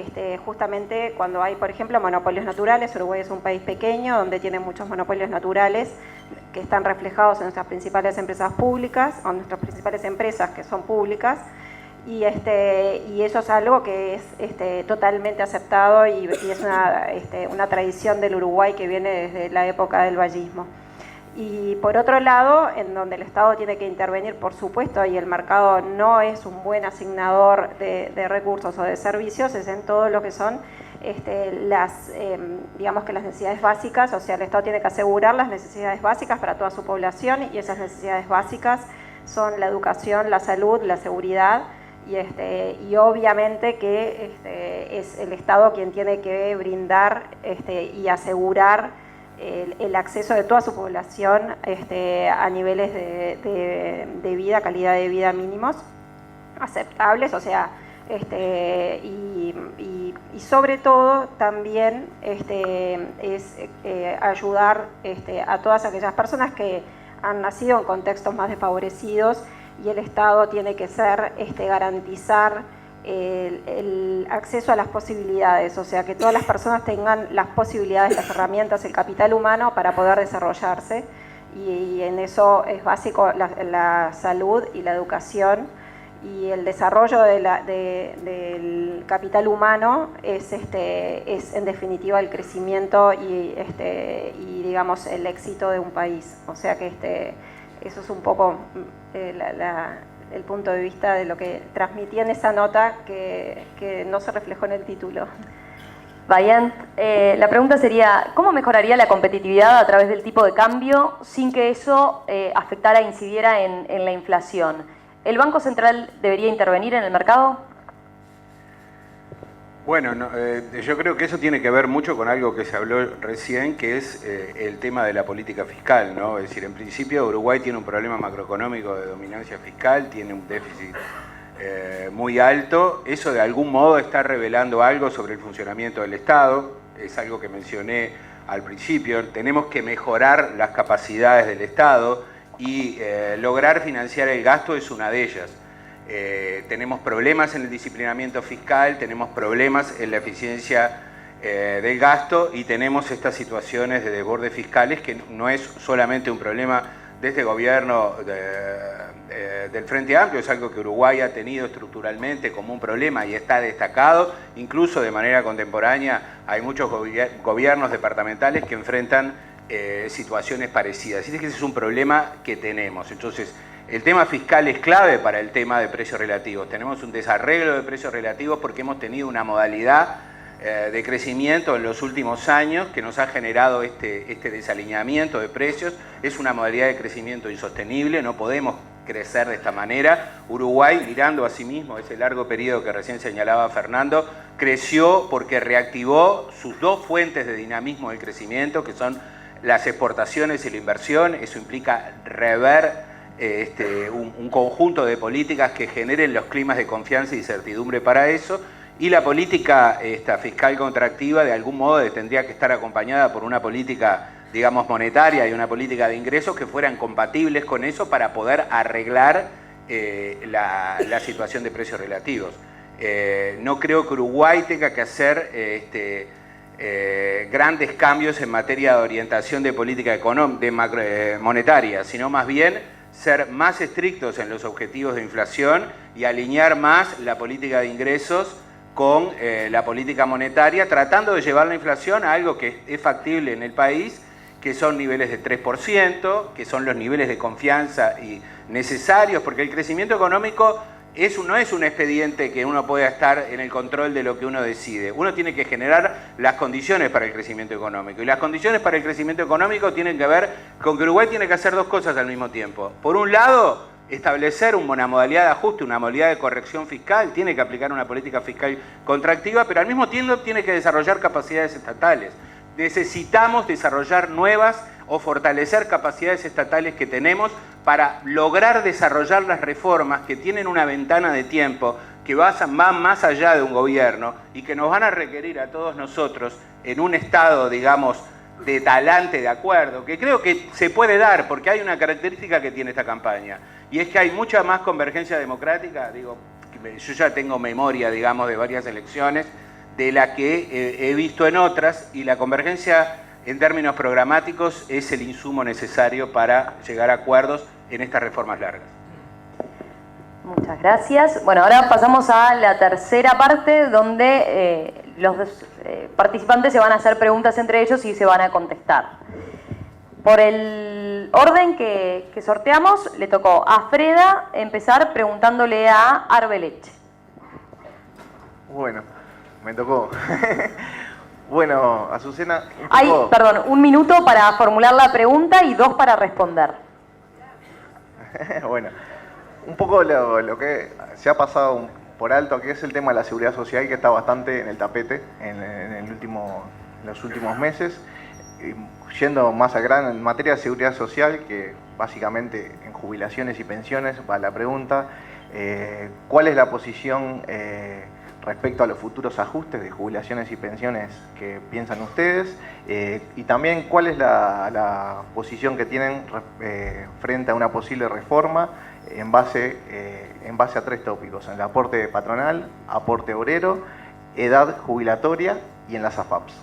justamente cuando hay, por ejemplo, monopolios naturales. Uruguay es un país pequeño donde tiene muchos monopolios naturales que están reflejados en nuestras principales empresas públicas o nuestras principales empresas que son públicas y eso es algo que es totalmente aceptado y es una tradición del Uruguay que viene desde la época del vallismo. Y por otro lado, en donde el Estado tiene que intervenir, por supuesto, y el mercado no es un buen asignador de recursos o de servicios, es en todo lo que son digamos que las necesidades básicas. O sea, el Estado tiene que asegurar las necesidades básicas para toda su población y esas necesidades básicas son la educación, la salud, la seguridad y obviamente que es el Estado quien tiene que brindar y asegurar el acceso de toda su población a niveles de vida, calidad de vida mínimos, aceptables, o sea, y sobre todo también es ayudar a todas aquellas personas que han nacido en contextos más desfavorecidos y el Estado tiene que garantizar el acceso a las posibilidades, o sea, que todas las personas tengan las posibilidades, las herramientas, el capital humano para poder desarrollarse y en eso es básico la salud y la educación y el desarrollo del capital humano es en definitiva el crecimiento y digamos el éxito de un país, o sea que eso es un poco el punto de vista de lo que transmití en esa nota que no se reflejó en el título. Bayant, la pregunta sería, ¿cómo mejoraría la competitividad a través del tipo de cambio sin que eso afectara e incidiera en la inflación? ¿El Banco Central debería intervenir en el mercado? Bueno, yo creo que eso tiene que ver mucho con algo que se habló recién, que es el tema de la política fiscal, ¿no? Es decir, en principio Uruguay tiene un problema macroeconómico de dominancia fiscal, tiene un déficit muy alto. Eso de algún modo está revelando algo sobre el funcionamiento del Estado, es algo que mencioné al principio. Tenemos que mejorar las capacidades del Estado y lograr financiar el gasto es una de ellas. Tenemos problemas en el disciplinamiento fiscal, tenemos problemas en la eficiencia del gasto y tenemos estas situaciones de desbordes fiscales que no es solamente un problema de este gobierno del Frente Amplio, es algo que Uruguay ha tenido estructuralmente como un problema y está destacado, incluso de manera contemporánea hay muchos gobiernos departamentales que enfrentan situaciones parecidas. Así que ese es un problema que tenemos. Entonces, el tema fiscal es clave para el tema de precios relativos. Tenemos un desarreglo de precios relativos porque hemos tenido una modalidad de crecimiento en los últimos años que nos ha generado este desalineamiento de precios. Es una modalidad de crecimiento insostenible, no podemos crecer de esta manera. Uruguay, mirando a sí mismo ese largo periodo que recién señalaba Fernando, creció porque reactivó sus dos fuentes de dinamismo del crecimiento, que son las exportaciones y la inversión. Eso implica rever un conjunto de políticas que generen los climas de confianza y certidumbre para eso, y la política fiscal contractiva de algún modo tendría que estar acompañada por una política, digamos, monetaria y una política de ingresos que fueran compatibles con eso para poder arreglar la situación de precios relativos. No creo que Uruguay tenga que hacer grandes cambios en materia de orientación de política monetaria, sino más bien ser más estrictos en los objetivos de inflación y alinear más la política de ingresos con la política monetaria, tratando de llevar la inflación a algo que es factible en el país, que son niveles de 3%, que son los niveles de confianza y necesarios, porque el crecimiento económico no es un expediente que uno pueda estar en el control de lo que uno decide. Uno tiene que generar las condiciones para el crecimiento económico. Y las condiciones para el crecimiento económico tienen que ver con que Uruguay tiene que hacer dos cosas al mismo tiempo. Por un lado, establecer una modalidad de ajuste, una modalidad de corrección fiscal, tiene que aplicar una política fiscal contractiva, pero al mismo tiempo tiene que desarrollar capacidades estatales. Necesitamos desarrollar nuevas o fortalecer capacidades estatales que tenemos para lograr desarrollar las reformas que tienen una ventana de tiempo que van más allá de un gobierno y que nos van a requerir a todos nosotros en un estado, digamos, de talante de acuerdo, que creo que se puede dar porque hay una característica que tiene esta campaña y es que hay mucha más convergencia democrática. Digo, yo ya tengo memoria, digamos, de varias elecciones de la que he visto en otras, y la convergencia en términos programáticos es el insumo necesario para llegar a acuerdos en estas reformas largas. Muchas gracias. Bueno, ahora pasamos a la tercera parte donde los participantes se van a hacer preguntas entre ellos y se van a contestar. Por el orden que sorteamos, le tocó a Freda empezar preguntándole a Arbeleche. Bueno, me tocó. Bueno, Azucena... Perdón, 1 minuto para formular la pregunta y 2 para responder. Bueno, un poco lo que se ha pasado por alto, que es el tema de la seguridad social, que está bastante en el tapete en los últimos meses. Yendo más al grano, en materia de seguridad social, que básicamente en jubilaciones y pensiones va la pregunta, ¿cuál es la posición respecto a los futuros ajustes de jubilaciones y pensiones que piensan ustedes? Y también, ¿cuál es la posición que tienen frente a una posible reforma en base a 3 tópicos: en el aporte patronal, aporte obrero, edad jubilatoria y en las AFAPs?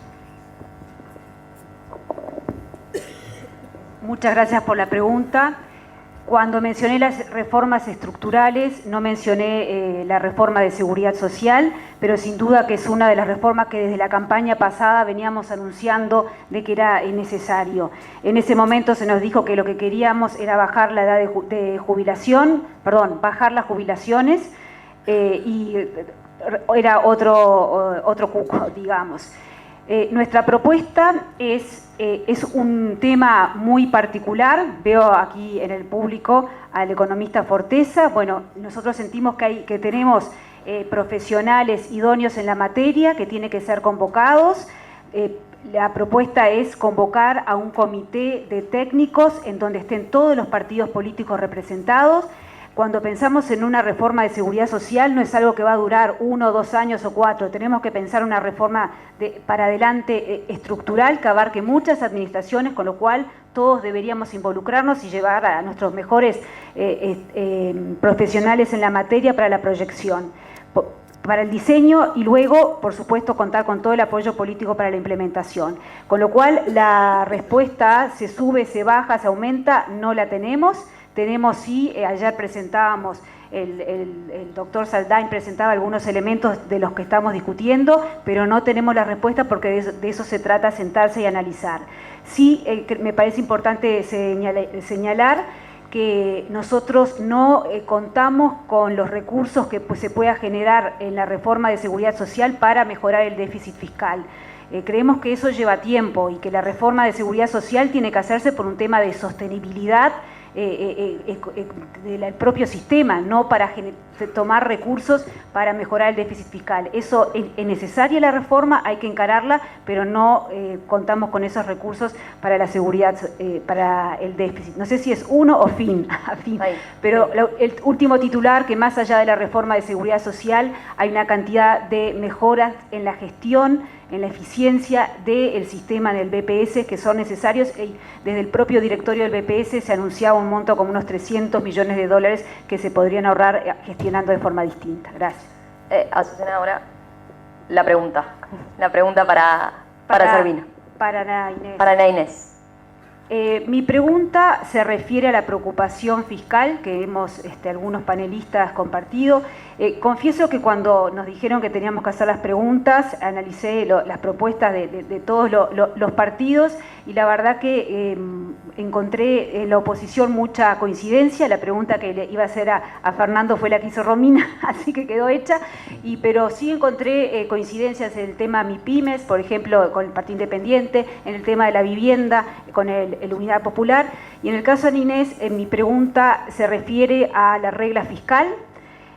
Muchas gracias por la pregunta. Cuando mencioné las reformas estructurales, no mencioné la reforma de seguridad social, pero sin duda que es una de las reformas que desde la campaña pasada veníamos anunciando de que era necesario. En ese momento se nos dijo que lo que queríamos era bajar la edad de jubilación, bajar las jubilaciones, y era otro cuco, digamos. Nuestra propuesta es un tema muy particular. Veo aquí en el público al economista Forteza. Bueno, nosotros sentimos que tenemos profesionales idóneos en la materia que tienen que ser convocados. La propuesta es convocar a un comité de técnicos en donde estén todos los partidos políticos representados. Cuando pensamos en una reforma de seguridad social no es algo que va a durar 1, 2 años o 4, tenemos que pensar una reforma para adelante estructural que abarque muchas administraciones, con lo cual todos deberíamos involucrarnos y llevar a nuestros mejores profesionales en la materia para la proyección, para el diseño y luego, por supuesto, contar con todo el apoyo político para la implementación. Con lo cual, la respuesta se sube, se baja, se aumenta, no la tenemos. Tenemos sí, ayer presentábamos, el doctor Saldain presentaba algunos elementos de los que estamos discutiendo, pero no tenemos la respuesta porque de eso se trata, sentarse y analizar. Sí, me parece importante señalar que nosotros no contamos con los recursos que se pueda generar en la reforma de seguridad social para mejorar el déficit fiscal. Creemos que eso lleva tiempo y que la reforma de seguridad social tiene que hacerse por un tema de sostenibilidad del propio sistema, no para tomar recursos para mejorar el déficit fiscal. Eso es necesaria la reforma, hay que encararla, pero no contamos con esos recursos para la seguridad, para el déficit. No sé si es uno o fin, pero el último titular, que más allá de la reforma de seguridad social, hay una cantidad de mejoras en la gestión, en la eficiencia del sistema del BPS que son necesarios. Desde el propio directorio del BPS se anunciaba un monto como unos 300 millones de dólares que se podrían ahorrar gestionando de forma distinta. Gracias. Azucena, ahora la pregunta para Servina. Para Ana Inés. Para Ana Inés. Mi pregunta se refiere a la preocupación fiscal que hemos algunos panelistas compartido. Confieso que cuando nos dijeron que teníamos que hacer las preguntas, analicé las propuestas de todos los partidos y la verdad que encontré en la oposición mucha coincidencia. La pregunta que le iba a hacer a Fernando fue la que hizo Romina, así que quedó hecha, pero sí encontré coincidencias en el tema MIPYMES, por ejemplo, con el Partido Independiente, en el tema de la vivienda, con el Unidad Popular, y en el caso de Ana Inés, mi pregunta se refiere a la regla fiscal.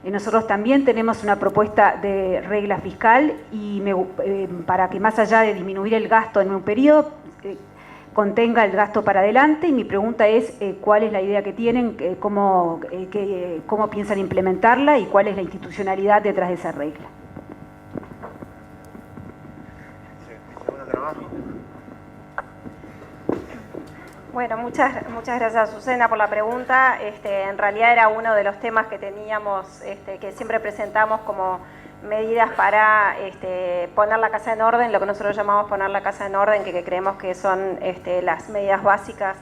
Nosotros también tenemos una propuesta de regla fiscal y para que más allá de disminuir el gasto en un periodo, contenga el gasto para adelante, y mi pregunta es cuál es la idea que tienen, cómo piensan implementarla y cuál es la institucionalidad detrás de esa regla. Bueno, muchas gracias, Azucena, por la pregunta. En realidad era uno de los temas que teníamos, que siempre presentamos como medidas para poner la casa en orden, lo que nosotros llamamos poner la casa en orden, que creemos que son las medidas básicas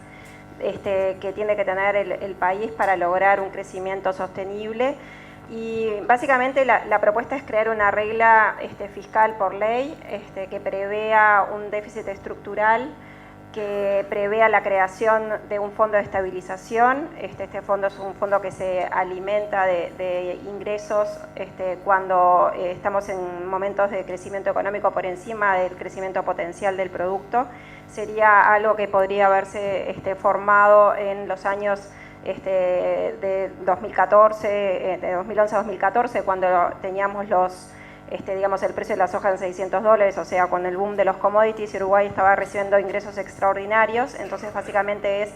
que tiene que tener el país para lograr un crecimiento sostenible. Y básicamente la propuesta es crear una regla fiscal por ley que prevea un déficit estructural, que prevea la creación de un fondo de estabilización. Este fondo es un fondo que se alimenta de ingresos cuando estamos en momentos de crecimiento económico por encima del crecimiento potencial del producto. Sería algo que podría haberse formado en los años de 2014, de 2011 a 2014, cuando teníamos digamos, el precio de la soja en $600, o sea, con el boom de los commodities, Uruguay estaba recibiendo ingresos extraordinarios. Entonces básicamente es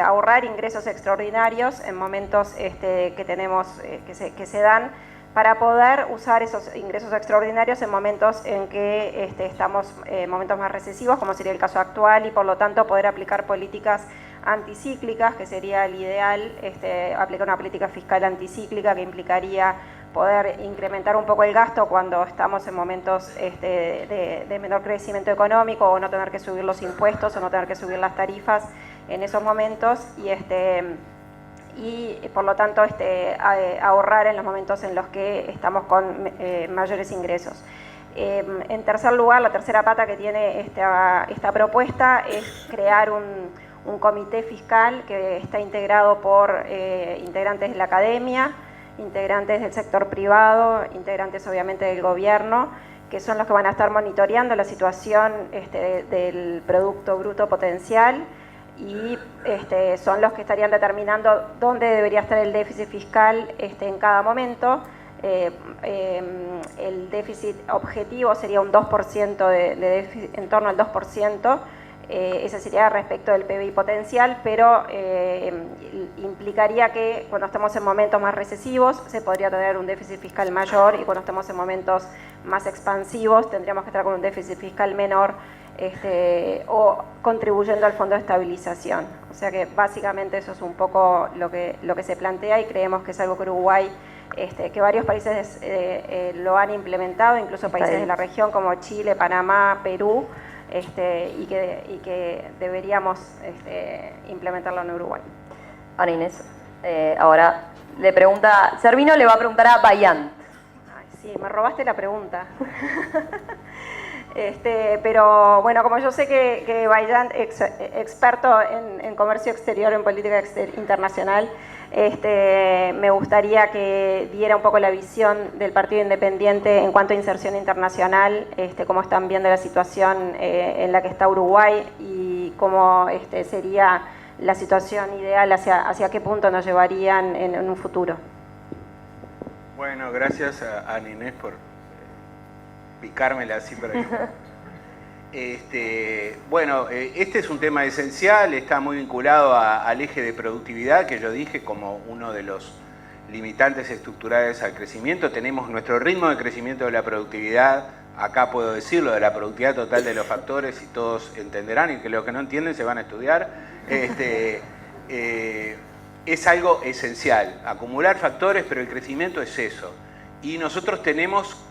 ahorrar ingresos extraordinarios en momentos que tenemos, que se dan, para poder usar esos ingresos extraordinarios en momentos en que estamos momentos más recesivos, como sería el caso actual, y por lo tanto poder aplicar políticas anticíclicas, que sería el ideal, aplicar una política fiscal anticíclica que implicaría poder incrementar un poco el gasto cuando estamos en momentos de menor crecimiento económico, o no tener que subir los impuestos, o no tener que subir las tarifas en esos momentos, y por lo tanto ahorrar en los momentos en los que estamos con mayores ingresos. En tercer lugar, la tercera pata que tiene esta propuesta es crear un comité fiscal que está integrado por integrantes de la academia, integrantes del sector privado, integrantes obviamente del gobierno, que son los que van a estar monitoreando la situación del Producto Bruto Potencial, y son los que estarían determinando dónde debería estar el déficit fiscal en cada momento. El déficit objetivo sería un 2% de déficit, en torno al 2%. Ese sería respecto del PBI potencial, pero implicaría que cuando estemos en momentos más recesivos se podría tener un déficit fiscal mayor, y cuando estemos en momentos más expansivos tendríamos que estar con un déficit fiscal menor, o contribuyendo al Fondo de Estabilización. O sea que básicamente eso es un poco lo que se plantea, y creemos que es algo que Uruguay, que varios países lo han implementado, incluso países de la región como Chile, Panamá, Perú, y que deberíamos implementarlo en Uruguay. Ana Inés, ahora le pregunta, Servino le va a preguntar a Bayant. Ay, sí, me robaste la pregunta. Pero bueno, como yo sé que Bayant, experto en comercio exterior, en política internacional, me gustaría que diera un poco la visión del Partido Independiente en cuanto a inserción internacional, cómo están viendo la situación en la que está Uruguay, y cómo sería la situación ideal, hacia qué punto nos llevarían en un futuro. Bueno, gracias a Ana Inés por picármela así por ahí. Bueno, este es un tema esencial, está muy vinculado al eje de productividad, que yo dije como uno de los limitantes estructurales al crecimiento. Tenemos nuestro ritmo de crecimiento de la productividad, acá puedo decirlo, de la productividad total de los factores, y todos entenderán, y que los que no entienden se van a estudiar. Es algo esencial, acumular factores, pero el crecimiento es eso. Y nosotros tenemos...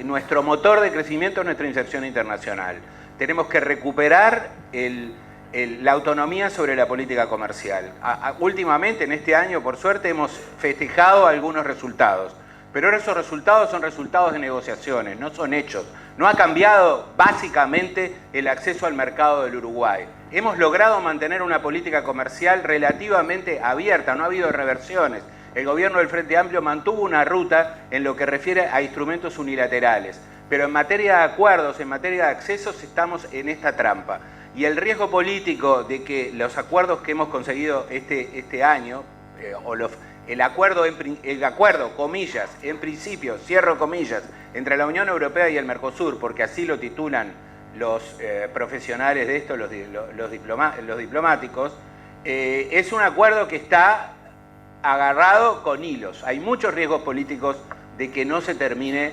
nuestro motor de crecimiento es nuestra inserción internacional. Tenemos que recuperar la autonomía sobre la política comercial. Últimamente, en este año, por suerte, hemos festejado algunos resultados, pero esos resultados son resultados de negociaciones, no son hechos. No ha cambiado básicamente el acceso al mercado del Uruguay. Hemos logrado mantener una política comercial relativamente abierta, no ha habido reversiones. El gobierno del Frente Amplio mantuvo una ruta en lo que refiere a instrumentos unilaterales, pero en materia de acuerdos, en materia de accesos, estamos en esta trampa. Y el riesgo político de que los acuerdos que hemos conseguido este año, el acuerdo, comillas, en principio, cierro comillas, entre la Unión Europea y el Mercosur, porque así lo titulan los profesionales de esto, los diplomáticos, es un acuerdo que está agarrado con hilos. Hay muchos riesgos políticos de que no se termine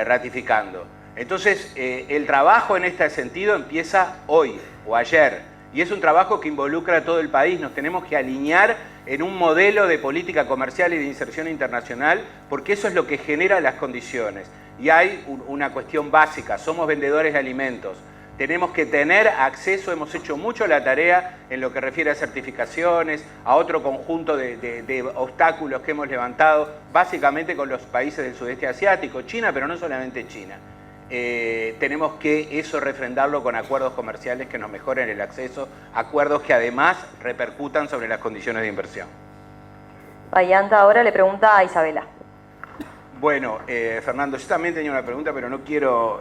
ratificando. Entonces, el trabajo en este sentido empieza hoy o ayer, y es un trabajo que involucra a todo el país. Nos tenemos que alinear en un modelo de política comercial y de inserción internacional, porque eso es lo que genera las condiciones. Y hay una cuestión básica: somos vendedores de alimentos. Tenemos que tener acceso, hemos hecho mucho la tarea en lo que refiere a certificaciones, a otro conjunto de obstáculos que hemos levantado, básicamente con los países del sudeste asiático, China, pero no solamente China. Tenemos que eso refrendarlo con acuerdos comerciales que nos mejoren el acceso, acuerdos que además repercutan sobre las condiciones de inversión. Bayanta ahora le pregunta a Isabela. Bueno, Fernando, yo también tenía una pregunta, pero no quiero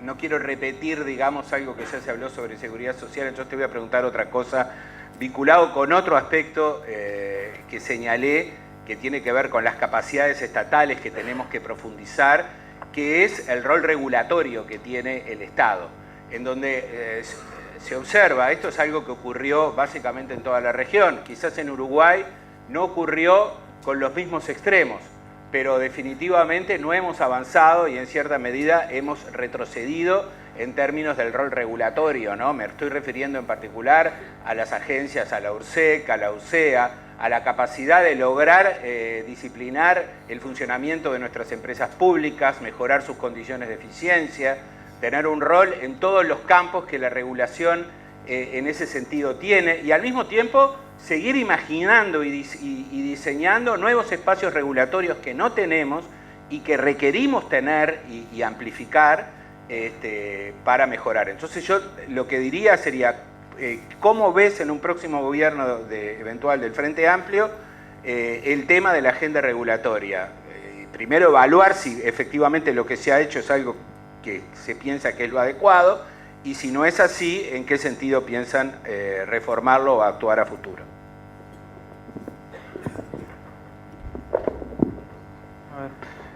no quiero repetir, digamos, algo que ya se habló sobre seguridad social. Entonces te voy a preguntar otra cosa, vinculado con otro aspecto que señalé, que tiene que ver con las capacidades estatales que tenemos que profundizar, que es el rol regulatorio que tiene el Estado, en donde se observa, esto es algo que ocurrió básicamente en toda la región, quizás en Uruguay no ocurrió con los mismos extremos, pero definitivamente no hemos avanzado y en cierta medida hemos retrocedido en términos del rol regulatorio, ¿no? Me estoy refiriendo en particular a las agencias, a la URSEC, a la UCEA, a la capacidad de lograr disciplinar el funcionamiento de nuestras empresas públicas, mejorar sus condiciones de eficiencia, tener un rol en todos los campos que la regulación en ese sentido tiene, y al mismo tiempo seguir imaginando y diseñando nuevos espacios regulatorios que no tenemos y que requerimos tener y amplificar para mejorar. Entonces yo lo que diría sería, ¿cómo ves en un próximo gobierno eventual del Frente Amplio el tema de la agenda regulatoria? Primero evaluar si efectivamente lo que se ha hecho es algo que se piensa que es lo adecuado, y si no es así, ¿en qué sentido piensan reformarlo o actuar a futuro?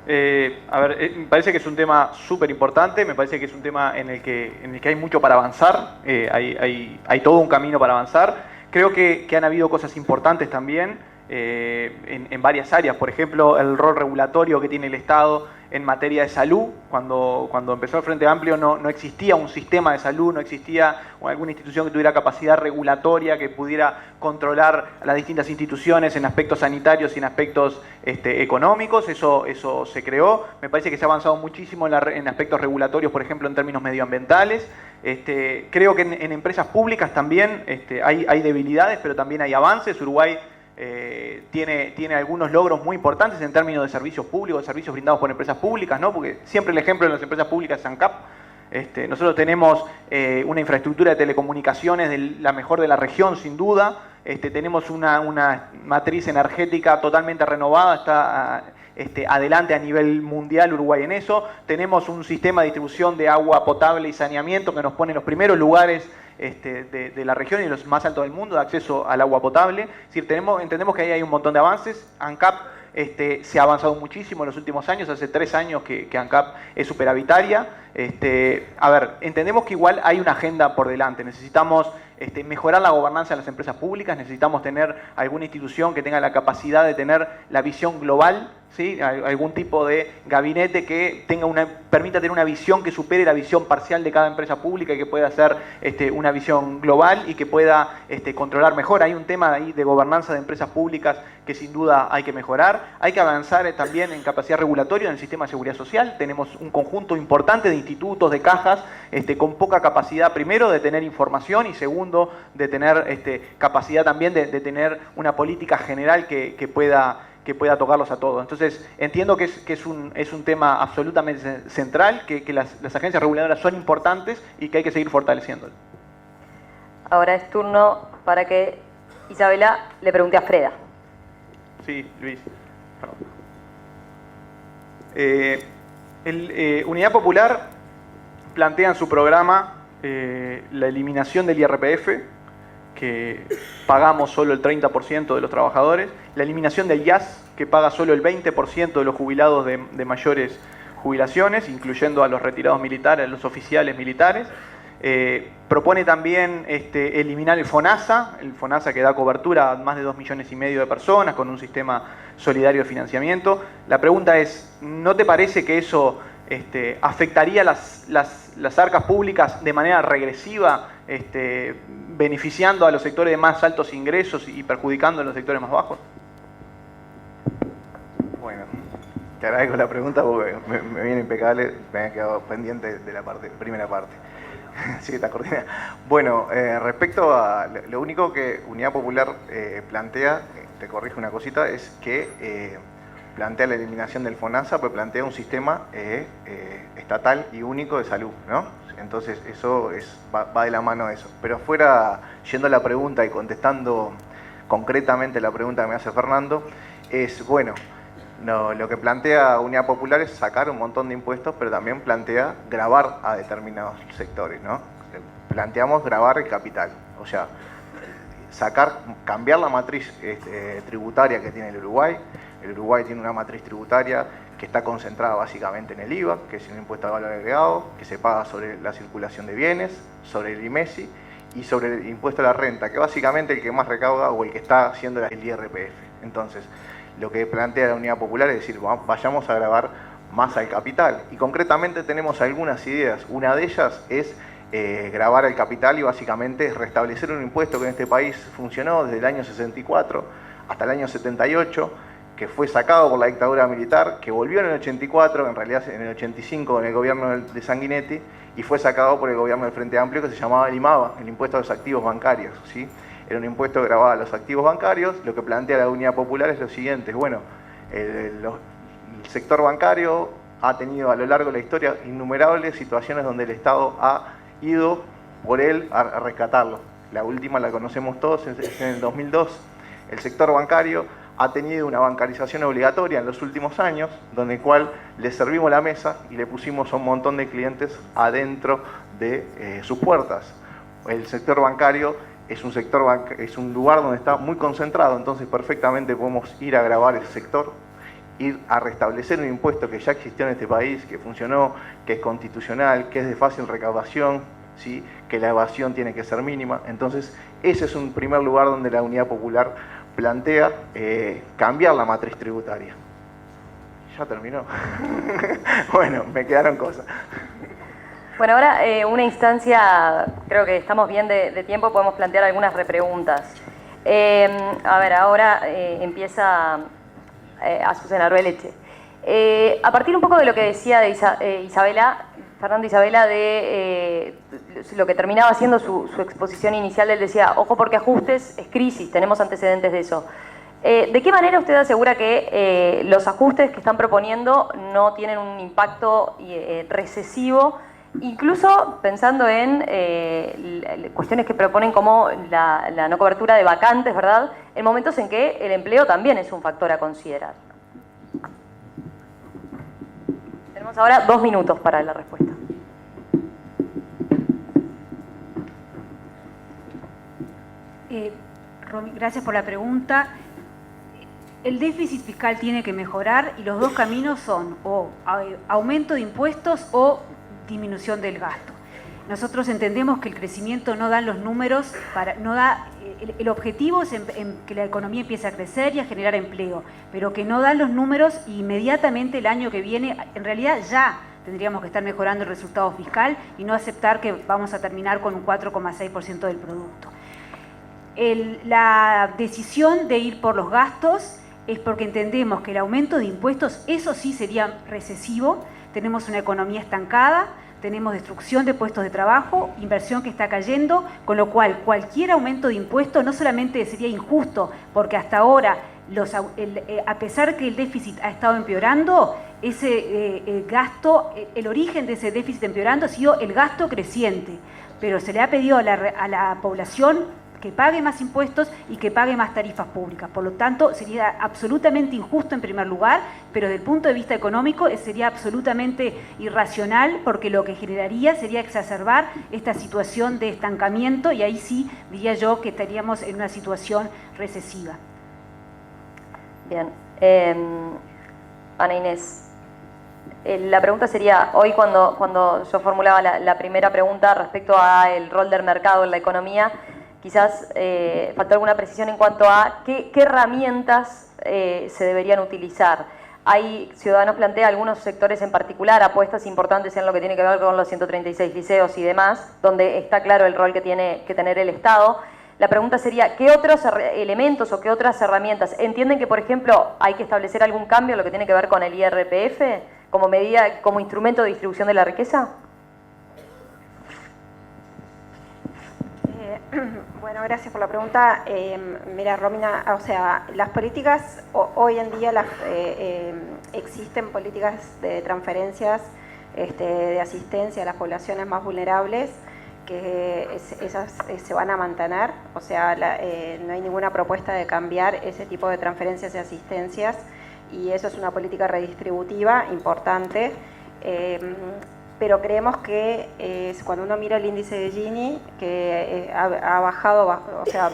Me parece que es un tema súper importante, me parece que es un tema en el que hay mucho para avanzar, hay todo un camino para avanzar. Creo que han habido cosas importantes también en varias áreas, por ejemplo, el rol regulatorio que tiene el Estado en materia de salud. Cuando empezó el Frente Amplio no existía un sistema de salud, no existía alguna institución que tuviera capacidad regulatoria, que pudiera controlar a las distintas instituciones en aspectos sanitarios y en aspectos económicos. Eso se creó. Me parece que se ha avanzado muchísimo en aspectos regulatorios, por ejemplo, en términos medioambientales. Creo que en empresas públicas también hay debilidades, pero también hay avances. Uruguay tiene algunos logros muy importantes en términos de servicios públicos, de servicios brindados por empresas públicas, ¿no? Porque siempre el ejemplo de las empresas públicas es ANCAP. Nosotros tenemos una infraestructura de telecomunicaciones la mejor de la región, sin duda. Tenemos una matriz energética totalmente renovada, está adelante a nivel mundial Uruguay en eso. Tenemos un sistema de distribución de agua potable y saneamiento que nos pone en los primeros lugares de la región y los más altos del mundo de acceso al agua potable. Es decir, entendemos que ahí hay un montón de avances. ANCAP se ha avanzado muchísimo en los últimos años, hace 3 años que ANCAP es superavitaria. Entendemos que igual hay una agenda por delante, necesitamos mejorar la gobernanza de las empresas públicas, necesitamos tener alguna institución que tenga la capacidad de tener la visión global, ¿sí? Algún tipo de gabinete que permita tener una visión que supere la visión parcial de cada empresa pública y que pueda hacer una visión global y que pueda controlar mejor. Hay un tema ahí de gobernanza de empresas públicas que sin duda hay que mejorar. Hay que avanzar también en capacidad regulatoria en el sistema de seguridad social. Tenemos un conjunto importante de institutos, de cajas, con poca capacidad, primero, de tener información y segundo, de tener capacidad también de tener una política general que pueda tocarlos a todos. Entonces, entiendo que es un tema absolutamente central, que las agencias reguladoras son importantes y que hay que seguir fortaleciéndolo. Ahora es turno para que Isabela le pregunte a Freda. Sí, Luis. Unidad Popular plantea en su programa la eliminación del IRPF, que pagamos solo el 30% de los trabajadores, la eliminación del IAS, que paga solo el 20% de los jubilados de mayores jubilaciones, incluyendo a los retirados militares, a los oficiales militares. Propone también eliminar el FONASA que da cobertura a más de 2,5 millones de personas con un sistema solidario de financiamiento. La pregunta es, ¿no te parece que eso afectaría las arcas públicas de manera regresiva, beneficiando a los sectores de más altos ingresos y perjudicando a los sectores más bajos? Bueno, te agradezco la pregunta porque me viene impecable, me había quedado pendiente de la primera parte. Sí, está coordinada. Bueno, respecto a lo único que Unidad Popular plantea, te corrijo una cosita, es que plantea la eliminación del FONASA, pero plantea un sistema estatal y único de salud, ¿no? Entonces eso va de la mano de eso. Pero fuera, yendo a la pregunta y contestando concretamente la pregunta que me hace Fernando, es, bueno, lo que plantea Unidad Popular es sacar un montón de impuestos, pero también plantea gravar a determinados sectores, ¿no? Planteamos gravar el capital, o sea, cambiar la matriz tributaria que tiene el Uruguay. El Uruguay tiene una matriz tributaria que está concentrada básicamente en el IVA, que es un impuesto al valor agregado, que se paga sobre la circulación de bienes, sobre el IMESI y sobre el impuesto a la renta, que básicamente el que más recauda o el que está haciendo el IRPF. Entonces, lo que plantea la Unidad Popular es decir, vayamos a gravar más al capital. Y concretamente tenemos algunas ideas. Una de ellas es gravar el capital y básicamente restablecer un impuesto que en este país funcionó desde el año 64 hasta el año 78, que fue sacado por la dictadura militar, que volvió en el 84, en realidad en el 85 en el gobierno de Sanguinetti, y fue sacado por el gobierno del Frente Amplio, que se llamaba el IMABA, el impuesto a los activos bancarios, ¿sí? Era un impuesto grabado a los activos bancarios. Lo que plantea la Unidad Popular es lo siguiente, bueno, el sector bancario ha tenido a lo largo de la historia innumerables situaciones donde el Estado ha ido por él a rescatarlo. La última la conocemos todos, es en el 2002. El sector bancario ha tenido una bancarización obligatoria en los últimos años, donde el cual le servimos la mesa y le pusimos a un montón de clientes adentro de sus puertas. El sector bancario es un lugar donde está muy concentrado, entonces perfectamente podemos ir a grabar ese sector ir a restablecer un impuesto que ya existió en este país, que funcionó, que es constitucional, que es de fácil recaudación, ¿sí? Que la evasión tiene que ser mínima. Entonces, ese es un primer lugar donde la Unidad Popular plantea cambiar la matriz tributaria. Ya terminó. Bueno, me quedaron cosas. Bueno, ahora una instancia, creo que estamos bien de tiempo, podemos plantear algunas repreguntas. A ver, ahora empieza Azucena Arbeleche. A partir un poco de lo que decía de Fernando Isabela, de lo que terminaba siendo su exposición inicial, él decía, ojo porque ajustes es crisis, tenemos antecedentes de eso. ¿De qué manera usted asegura que los ajustes que están proponiendo no tienen un impacto recesivo, incluso pensando en cuestiones que proponen como la no cobertura de vacantes, ¿verdad? En momentos en que el empleo también es un factor a considerar. Tenemos ahora 2 minutos para la respuesta. Romy, gracias por la pregunta. El déficit fiscal tiene que mejorar y los dos caminos son o aumento de impuestos o disminución del gasto. Nosotros entendemos que el crecimiento no da los números, el objetivo es que la economía empiece a crecer y a generar empleo, pero que no dan los números y inmediatamente el año que viene, en realidad ya tendríamos que estar mejorando el resultado fiscal y no aceptar que vamos a terminar con un 4,6% del producto. La decisión de ir por los gastos es porque entendemos que el aumento de impuestos, eso sí sería recesivo. Tenemos una economía estancada, tenemos destrucción de puestos de trabajo, inversión que está cayendo, con lo cual cualquier aumento de impuestos no solamente sería injusto, porque hasta ahora, a pesar que el déficit ha estado empeorando, ese gasto, el origen de ese déficit empeorando ha sido el gasto creciente, pero se le ha pedido a la población que pague más impuestos y que pague más tarifas públicas. Por lo tanto, sería absolutamente injusto en primer lugar, pero desde el punto de vista económico sería absolutamente irracional, porque lo que generaría sería exacerbar esta situación de estancamiento y ahí sí diría yo que estaríamos en una situación recesiva. Bien. Ana Inés, la pregunta sería, hoy cuando yo formulaba la primera pregunta respecto al rol del mercado en la economía, quizás faltó alguna precisión en cuanto a qué herramientas se deberían utilizar. Ciudadanos plantea algunos sectores en particular, apuestas importantes en lo que tiene que ver con los 136 liceos y demás, donde está claro el rol que tiene que tener el Estado. La pregunta sería, ¿qué otros elementos o qué otras herramientas? ¿Entienden que, por ejemplo, hay que establecer algún cambio en lo que tiene que ver con el IRPF como medida, como instrumento de distribución de la riqueza? Bueno, gracias por la pregunta. Mira, Romina, o sea, las políticas, hoy en día existen políticas de transferencias de asistencia a las poblaciones más vulnerables, que esas se van a mantener, o sea, no hay ninguna propuesta de cambiar ese tipo de transferencias y asistencias, y eso es una política redistributiva importante. Pero creemos que cuando uno mira el índice de Gini, que ha bajado, o sea,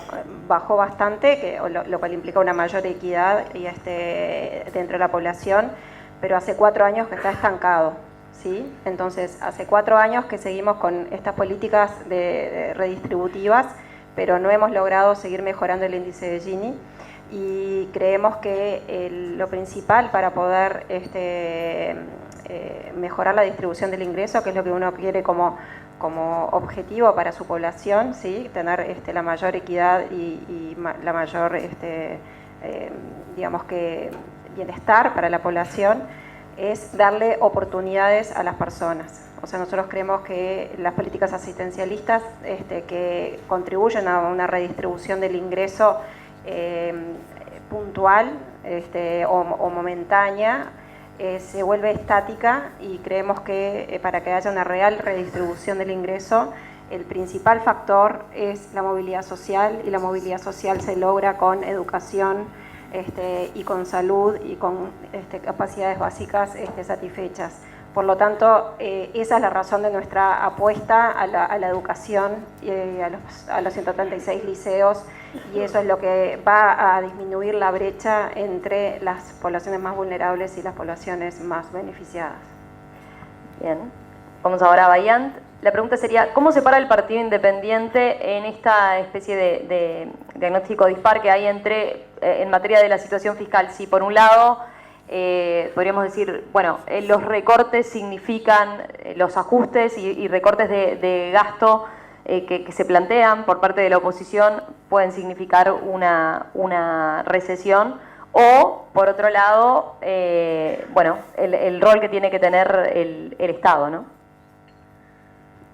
bajó bastante, lo cual implica una mayor equidad dentro de la población, pero hace 4 años que está estancado, ¿sí? Entonces, hace 4 años que seguimos con estas políticas de redistributivas, pero no hemos logrado seguir mejorando el índice de Gini, y creemos que lo principal para poder mejorar la distribución del ingreso, que es lo que uno quiere como objetivo para su población, ¿sí? Tener la mayor equidad y la mayor, digamos que, bienestar para la población, es darle oportunidades a las personas. O sea, nosotros creemos que las políticas asistencialistas que contribuyen a una redistribución del ingreso puntual o momentánea, se vuelve estática, y creemos que para que haya una real redistribución del ingreso, el principal factor es la movilidad social, y la movilidad social se logra con educación y con salud y con capacidades básicas satisfechas. Por lo tanto, esa es la razón de nuestra apuesta a la educación y a los 136 liceos y eso es lo que va a disminuir la brecha entre las poblaciones más vulnerables y las poblaciones más beneficiadas. Bien, vamos ahora a Bayant. La pregunta sería, ¿cómo se para el Partido Independiente en esta especie de diagnóstico dispar que hay en materia de la situación fiscal? Si por un lado podríamos decir, bueno, los recortes significan los ajustes y recortes de gasto que se plantean por parte de la oposición pueden significar una recesión, o por otro lado, bueno, el rol que tiene que tener el Estado, ¿no?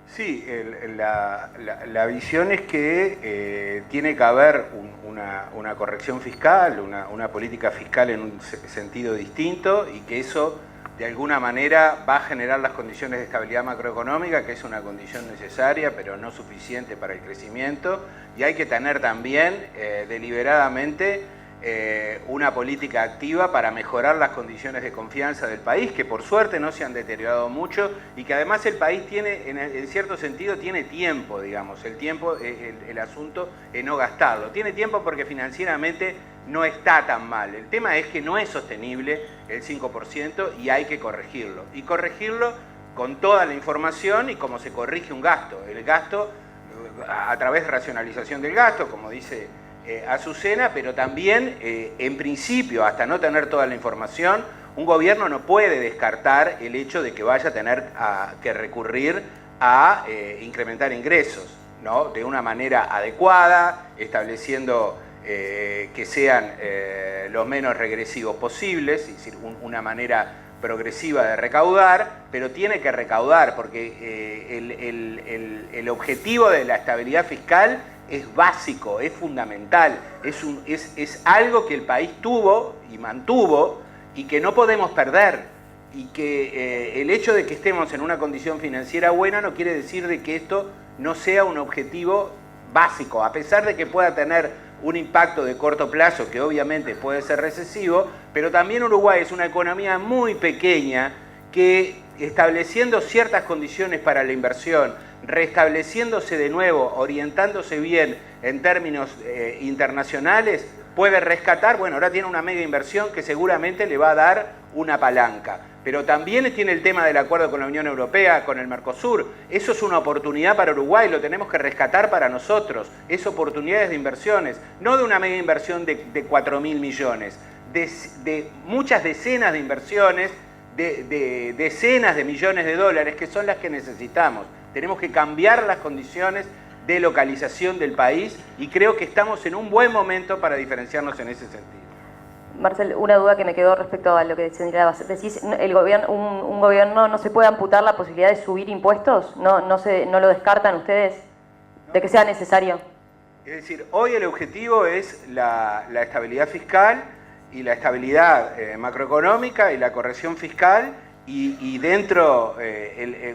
Sí, la visión es que tiene que haber una corrección fiscal, una política fiscal en un sentido distinto, y que eso de alguna manera va a generar las condiciones de estabilidad macroeconómica, que es una condición necesaria pero no suficiente para el crecimiento, y hay que tener también deliberadamente una política activa para mejorar las condiciones de confianza del país, que por suerte no se han deteriorado mucho, y que además el país tiene, en cierto sentido, tiene tiempo, digamos, el asunto es no gastarlo. Tiene tiempo porque financieramente no está tan mal. El tema es que no es sostenible el 5% y hay que corregirlo. Y corregirlo con toda la información y como se corrige un gasto. El gasto a través de racionalización del gasto, como dice Azucena, pero también, en principio, hasta no tener toda la información, un gobierno no puede descartar el hecho de que vaya a tener que recurrir a incrementar ingresos, ¿no? De una manera adecuada, estableciendo que sean los menos regresivos posibles, es decir, una manera progresiva de recaudar, pero tiene que recaudar porque el objetivo de la estabilidad fiscal es básico, es fundamental, es algo que el país tuvo y mantuvo y que no podemos perder, y que el hecho de que estemos en una condición financiera buena no quiere decir de que esto no sea un objetivo básico, a pesar de que pueda tener un impacto de corto plazo que obviamente puede ser recesivo, pero también Uruguay es una economía muy pequeña que, estableciendo ciertas condiciones para la inversión, restableciéndose de nuevo, orientándose bien en términos internacionales, puede rescatar. Bueno, ahora tiene una mega inversión que seguramente le va a dar una palanca, pero también tiene el tema del acuerdo con la Unión Europea, con el Mercosur. Eso es una oportunidad para Uruguay, lo tenemos que rescatar para nosotros. Es oportunidades de inversiones, no de una mega inversión de 4.000 millones, de muchas decenas de inversiones, de decenas de millones de dólares, que son las que necesitamos. Tenemos que cambiar las condiciones de localización del país y creo que estamos en un buen momento para diferenciarnos en ese sentido. Marcel, una duda que me quedó respecto a lo que señalabas. Decís, un gobierno no se puede amputar la posibilidad de subir impuestos, no lo descartan ustedes, de que sea necesario. Es decir, hoy el objetivo es la estabilidad fiscal y la estabilidad macroeconómica y la corrección fiscal, y dentro,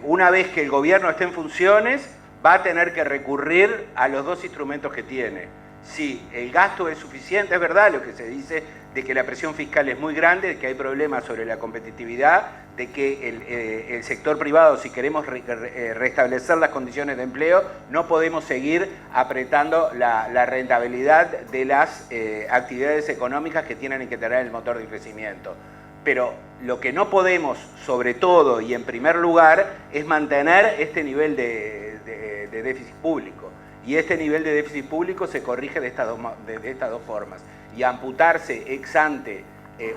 una vez que el gobierno esté en funciones, va a tener que recurrir a los dos instrumentos que tiene. Si el gasto es suficiente, es verdad lo que se dice de que la presión fiscal es muy grande, de que hay problemas sobre la competitividad, de que el sector privado, si queremos restablecer las condiciones de empleo, no podemos seguir apretando la rentabilidad de las actividades económicas que tienen que tener el motor de crecimiento. Pero lo que no podemos, sobre todo y en primer lugar, es mantener este nivel de déficit público. Y este nivel de déficit público se corrige de estas dos formas. Y amputarse ex ante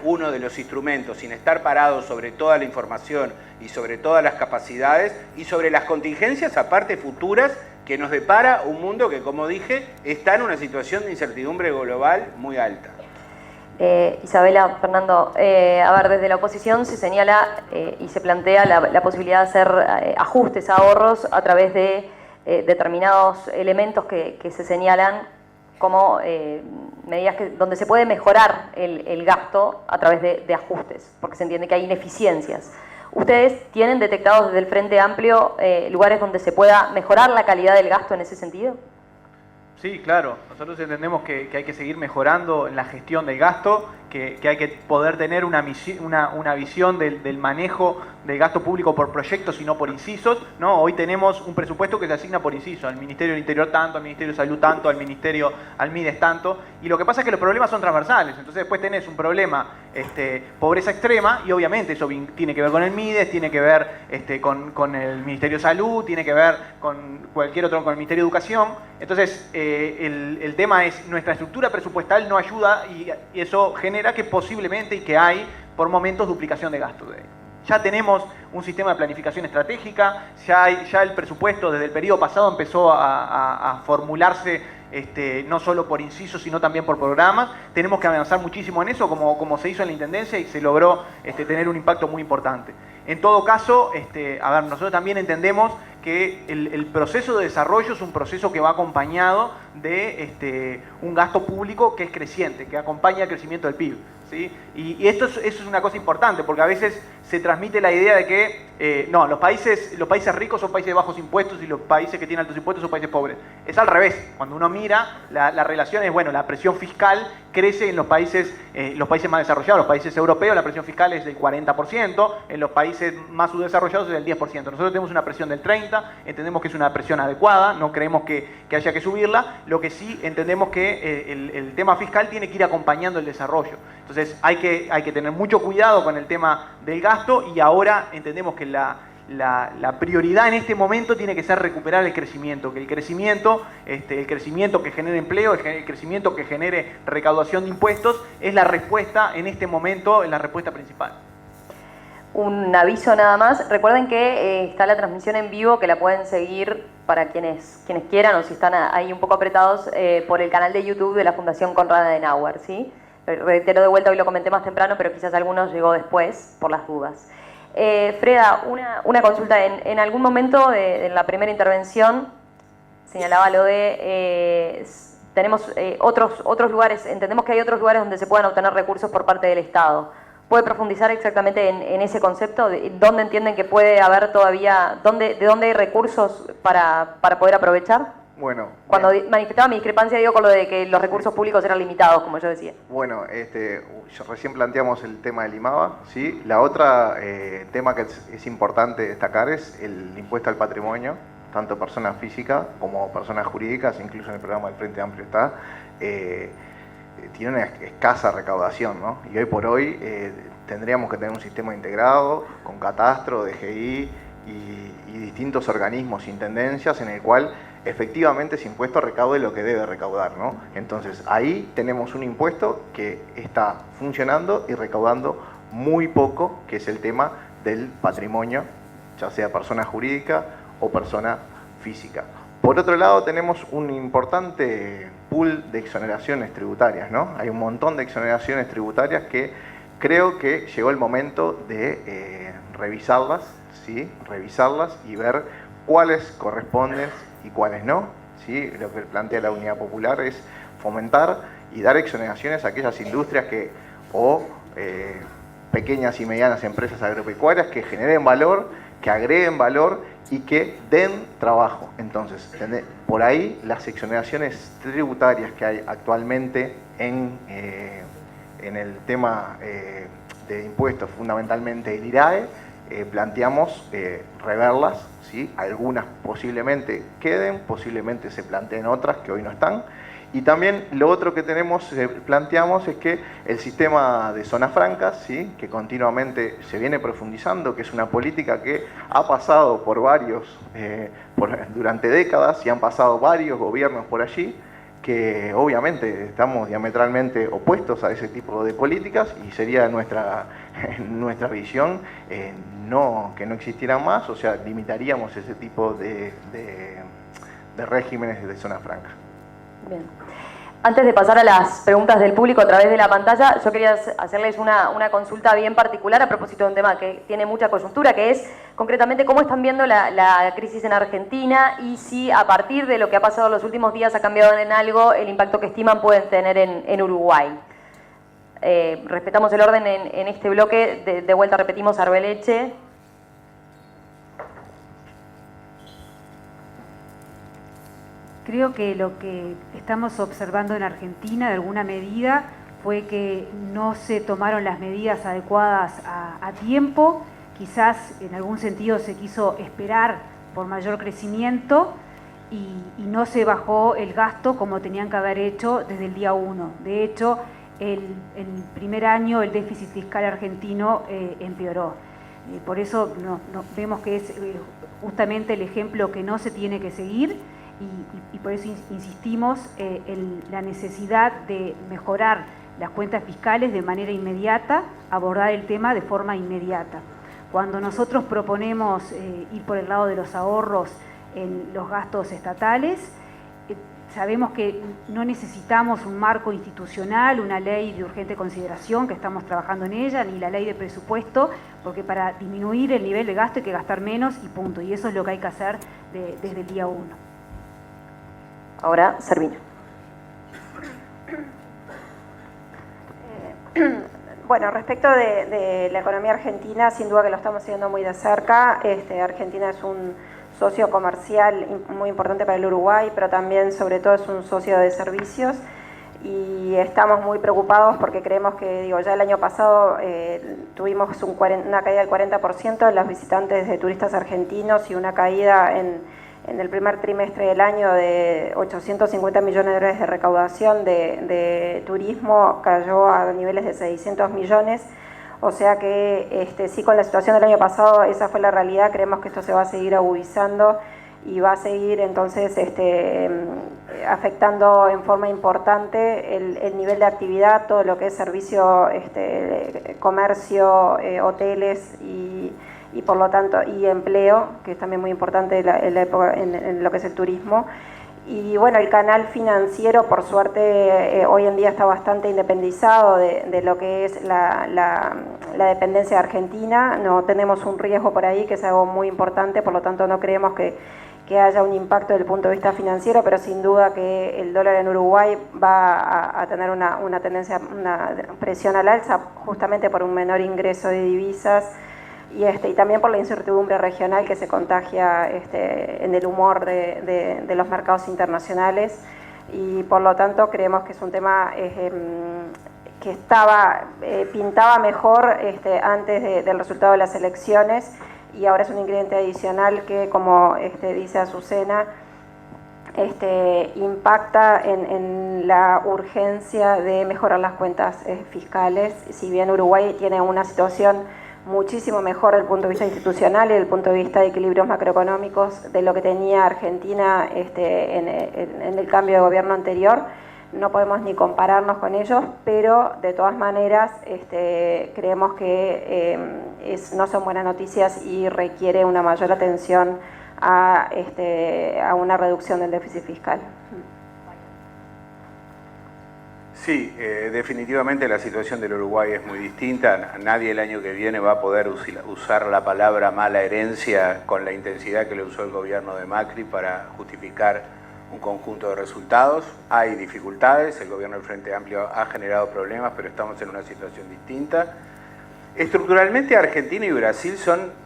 uno de los instrumentos sin estar parado sobre toda la información y sobre todas las capacidades y sobre las contingencias aparte futuras que nos depara un mundo que, como dije, está en una situación de incertidumbre global muy alta. Isabela, Fernando, a ver, desde la oposición se señala y se plantea la posibilidad de hacer ajustes, ahorros a través de determinados elementos que se señalan como medidas donde se puede mejorar el gasto a través de ajustes, porque se entiende que hay ineficiencias. ¿Ustedes tienen detectados desde el Frente Amplio lugares donde se pueda mejorar la calidad del gasto en ese sentido? Sí, claro. Nosotros entendemos que hay que seguir mejorando en la gestión del gasto que hay que poder tener una visión del manejo del gasto público por proyectos y no por incisos, ¿no? Hoy tenemos un presupuesto que se asigna por inciso, al Ministerio del Interior tanto, al Ministerio de Salud tanto, al MIDES tanto, y lo que pasa es que los problemas son transversales, entonces después tenés un problema, pobreza extrema, y obviamente eso tiene que ver con el MIDES, tiene que ver con el Ministerio de Salud, tiene que ver con cualquier otro, con el Ministerio de Educación. Entonces el tema es, nuestra estructura presupuestal no ayuda y eso genera que posiblemente y que hay por momentos duplicación de gastos. Ya tenemos un sistema de planificación estratégica, ya el presupuesto desde el periodo pasado empezó a formularse no solo por incisos, sino también por programas. Tenemos que avanzar muchísimo en eso, como se hizo en la Intendencia y se logró tener un impacto muy importante. En todo caso, a ver, nosotros también entendemos que el proceso de desarrollo es un proceso que va acompañado de un gasto público que es creciente, que acompaña el crecimiento del PIB. ¿Sí? Y eso es una cosa importante, porque a veces se transmite la idea de que no, los países ricos son países de bajos impuestos y los países que tienen altos impuestos son países pobres. Es al revés. Cuando uno mira, la relación es, bueno, la presión fiscal crece en los países más desarrollados. Los países europeos la presión fiscal es del 40%, en los países más subdesarrollados es del 10%. Nosotros tenemos una presión del 30%, entendemos que es una presión adecuada, no creemos que haya que subirla, lo que sí entendemos que el tema fiscal tiene que ir acompañando el desarrollo. Entonces hay que tener mucho cuidado con el tema del gasto y ahora entendemos que la prioridad en este momento tiene que ser recuperar el crecimiento, que el crecimiento que genere empleo, el crecimiento que genere recaudación de impuestos es la respuesta en este momento, es la respuesta principal. Un aviso nada más, recuerden que está la transmisión en vivo que la pueden seguir para quienes quieran o si están ahí un poco apretados por el canal de YouTube de la Fundación Konrad Adenauer, ¿sí? Reitero de vuelta, hoy lo comenté más temprano, pero quizás algunos llegó después, por las dudas. Freda, una consulta. En algún momento de la primera intervención señalaba lo de... tenemos otros lugares, entendemos que hay otros lugares donde se puedan obtener recursos por parte del Estado. ¿Puede profundizar exactamente en ese concepto? ¿Dónde entienden que puede haber todavía... ¿De dónde hay recursos para poder aprovechar? Bueno, cuando manifestaba mi discrepancia, digo, con lo de que los recursos públicos eran limitados, como yo decía. Bueno, recién planteamos el tema del IMABA, ¿sí? La otra tema que es importante destacar es el impuesto al patrimonio, tanto personas físicas como personas jurídicas, incluso en el programa del Frente Amplio está, tiene una escasa recaudación, ¿no? Y hoy por hoy tendríamos que tener un sistema integrado con catastro, DGI y distintos organismos, intendencias, en el cual efectivamente ese impuesto recaude lo que debe recaudar, ¿no? Entonces ahí tenemos un impuesto que está funcionando y recaudando muy poco, que es el tema del patrimonio, ya sea persona jurídica o persona física. Por otro lado tenemos un importante pool de exoneraciones tributarias, ¿no? Hay un montón de exoneraciones tributarias que creo que llegó el momento de revisarlas, ¿sí? Revisarlas y ver cuáles corresponden y cuáles no, ¿sí? Lo que plantea la Unidad Popular es fomentar y dar exoneraciones a aquellas industrias o pequeñas y medianas empresas agropecuarias que generen valor, que agreguen valor y que den trabajo. Entonces, por ahí las exoneraciones tributarias que hay actualmente en el tema de impuestos, fundamentalmente el IRAE, planteamos reverlas, ¿sí? Algunas posiblemente queden, posiblemente se planteen otras que hoy no están. Y también lo otro que planteamos es que el sistema de zonas francas, ¿sí? Que continuamente se viene profundizando, que es una política que ha pasado por durante décadas y han pasado varios gobiernos por allí, que obviamente estamos diametralmente opuestos a ese tipo de políticas y sería nuestra visión que no existieran más, o sea, limitaríamos ese tipo de regímenes de zona franca. Bien. Antes de pasar a las preguntas del público a través de la pantalla, yo quería hacerles una consulta bien particular a propósito de un tema que tiene mucha coyuntura, que es concretamente cómo están viendo la crisis en Argentina y si a partir de lo que ha pasado en los últimos días ha cambiado en algo el impacto que estiman pueden tener en Uruguay. Respetamos el orden en este bloque, de vuelta repetimos Arbeleche. Creo que lo que estamos observando en Argentina, de alguna medida, fue que no se tomaron las medidas adecuadas a tiempo, quizás en algún sentido se quiso esperar por mayor crecimiento y no se bajó el gasto como tenían que haber hecho desde el día 1. De hecho, el primer año el déficit fiscal argentino empeoró. Por eso vemos que es justamente el ejemplo que no se tiene que seguir y por eso insistimos en la necesidad de mejorar las cuentas fiscales de manera inmediata, abordar el tema de forma inmediata. Cuando nosotros proponemos ir por el lado de los ahorros en los gastos estatales, sabemos que no necesitamos un marco institucional, una ley de urgente consideración, que estamos trabajando en ella, ni la ley de presupuesto, porque para disminuir el nivel de gasto hay que gastar menos y punto. Y eso es lo que hay que hacer desde el día 1. Ahora, Servino. Bueno, respecto de la economía argentina, sin duda que lo estamos siguiendo muy de cerca. Argentina es un socio comercial muy importante para el Uruguay, pero también, sobre todo, es un socio de servicios. Y estamos muy preocupados porque creemos que, ya el año pasado tuvimos una caída del 40% en los visitantes de turistas argentinos y una caída en el primer trimestre del año de 850 millones de dólares de recaudación de turismo, cayó a niveles de 600 millones. O sea que sí, con la situación del año pasado, esa fue la realidad. Creemos que esto se va a seguir agudizando y va a seguir entonces afectando en forma importante el nivel de actividad, todo lo que es servicio, comercio, hoteles y por lo tanto, y empleo, que es también muy importante en lo que es el turismo. Y bueno, el canal financiero, por suerte, hoy en día está bastante independizado de lo que es la dependencia de Argentina. No tenemos un riesgo por ahí, que es algo muy importante, por lo tanto no creemos que haya un impacto desde el punto de vista financiero, pero sin duda que el dólar en Uruguay va a tener una tendencia, una presión al alza, justamente por un menor ingreso de divisas, y también por la incertidumbre regional que se contagia en el humor de los mercados internacionales, y por lo tanto creemos que es un tema que pintaba mejor antes del resultado de las elecciones, y ahora es un ingrediente adicional que, como dice Azucena, impacta en la urgencia de mejorar las cuentas fiscales. Si bien Uruguay tiene una situación muchísimo mejor desde el punto de vista institucional y desde el punto de vista de equilibrios macroeconómicos de lo que tenía Argentina en el cambio de gobierno anterior, no podemos ni compararnos con ellos, pero de todas maneras creemos que no son buenas noticias y requiere una mayor atención a una reducción del déficit fiscal. Sí, definitivamente la situación del Uruguay es muy distinta. Nadie el año que viene va a poder usar la palabra mala herencia con la intensidad que le usó el gobierno de Macri para justificar un conjunto de resultados. Hay dificultades, el gobierno del Frente Amplio ha generado problemas, pero estamos en una situación distinta. Estructuralmente, Argentina y Brasil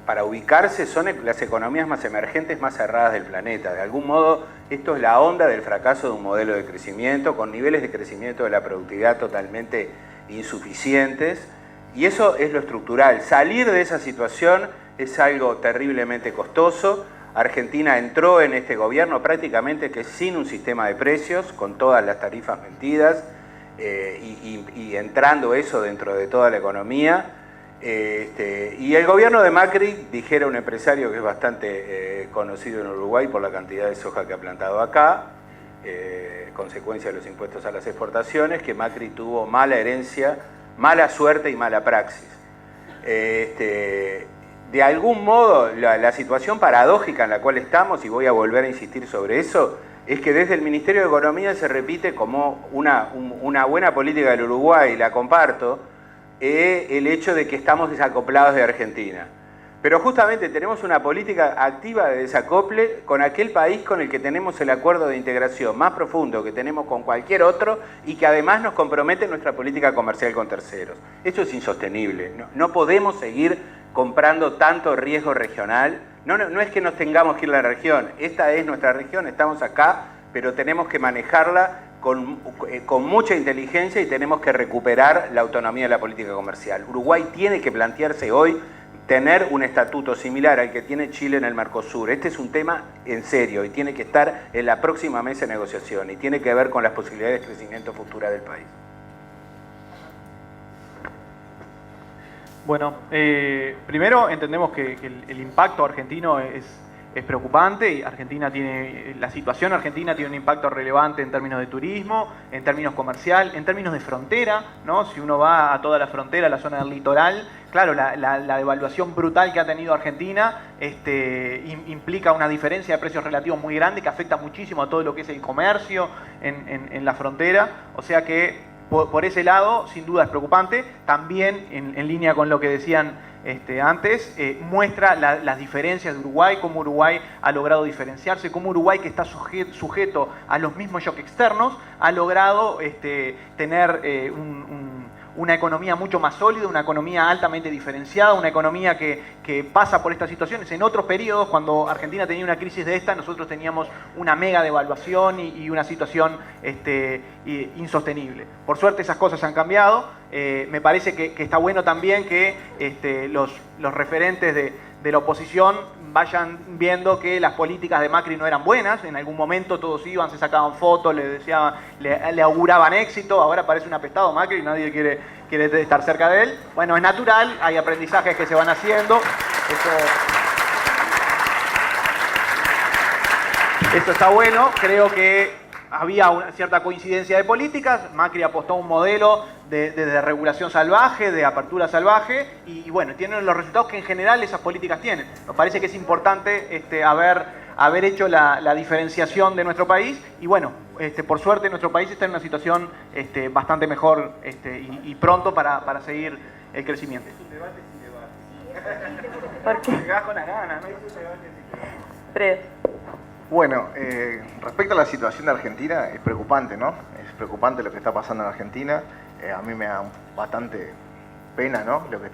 para ubicarse, son las economías más emergentes, más cerradas del planeta. De algún modo, esto es la onda del fracaso de un modelo de crecimiento, con niveles de crecimiento de la productividad totalmente insuficientes, y eso es lo estructural. Salir de esa situación es algo terriblemente costoso. Argentina entró en este gobierno prácticamente que sin un sistema de precios, con todas las tarifas mentidas, y entrando eso dentro de toda la economía. Y el gobierno de Macri, dijera un empresario que es bastante conocido en Uruguay por la cantidad de soja que ha plantado acá, consecuencia de los impuestos a las exportaciones, que Macri tuvo mala herencia, mala suerte y mala praxis. De algún modo, la situación paradójica en la cual estamos, y voy a volver a insistir sobre eso, es que desde el Ministerio de Economía se repite como una buena política del Uruguay, la comparto, el hecho de que estamos desacoplados de Argentina. Pero justamente tenemos una política activa de desacople con aquel país con el que tenemos el acuerdo de integración más profundo que tenemos con cualquier otro, y que además nos compromete en nuestra política comercial con terceros. Esto es insostenible. No podemos seguir comprando tanto riesgo regional. No es que nos tengamos que ir a la región. Esta es nuestra región, estamos acá, pero tenemos que manejarla con mucha inteligencia y tenemos que recuperar la autonomía de la política comercial. Uruguay tiene que plantearse hoy tener un estatuto similar al que tiene Chile en el Mercosur. Este es un tema en serio y tiene que estar en la próxima mesa de negociación y tiene que ver con las posibilidades de crecimiento futura del país. Bueno, primero entendemos que el impacto argentino es preocupante y la situación argentina tiene un impacto relevante en términos de turismo, en términos comercial, en términos de frontera, ¿no? Si uno va a toda la frontera, a la zona del litoral, claro, la devaluación brutal que ha tenido Argentina implica una diferencia de precios relativos muy grande que afecta muchísimo a todo lo que es el comercio en la frontera, o sea que por ese lado, sin duda es preocupante. También, en línea con lo que decían antes, muestra las diferencias de Uruguay, cómo Uruguay ha logrado diferenciarse, cómo Uruguay, que está sujeto a los mismos shocks externos, ha logrado tener una economía mucho más sólida, una economía altamente diferenciada, una economía que pasa por estas situaciones. En otros periodos, cuando Argentina tenía una crisis de esta, nosotros teníamos una mega devaluación y una situación insostenible. Por suerte esas cosas han cambiado. Me parece que está bueno también que los referentes de la oposición vayan viendo que las políticas de Macri no eran buenas. En algún momento todos iban, se sacaban fotos, le auguraban éxito. Ahora parece un apestado Macri y nadie quiere estar cerca de él. Bueno, es natural, hay aprendizajes que se van haciendo. Eso está bueno. Creo que había una cierta coincidencia de políticas. Macri apostó a un modelo de regulación salvaje, de apertura salvaje, y bueno, tienen los resultados que en general esas políticas tienen. Nos parece que es importante haber hecho la diferenciación de nuestro país, y bueno, por suerte nuestro país está en una situación bastante mejor y pronto para seguir el crecimiento. Es un debate sin debate. ¿Por qué? Te quedás con las ganas, ¿no? Es un debate sin debate. Fred. Bueno, respecto a la situación de Argentina, es preocupante, ¿no? Es preocupante lo que está pasando en Argentina. A mí me da bastante pena, ¿no? Lo que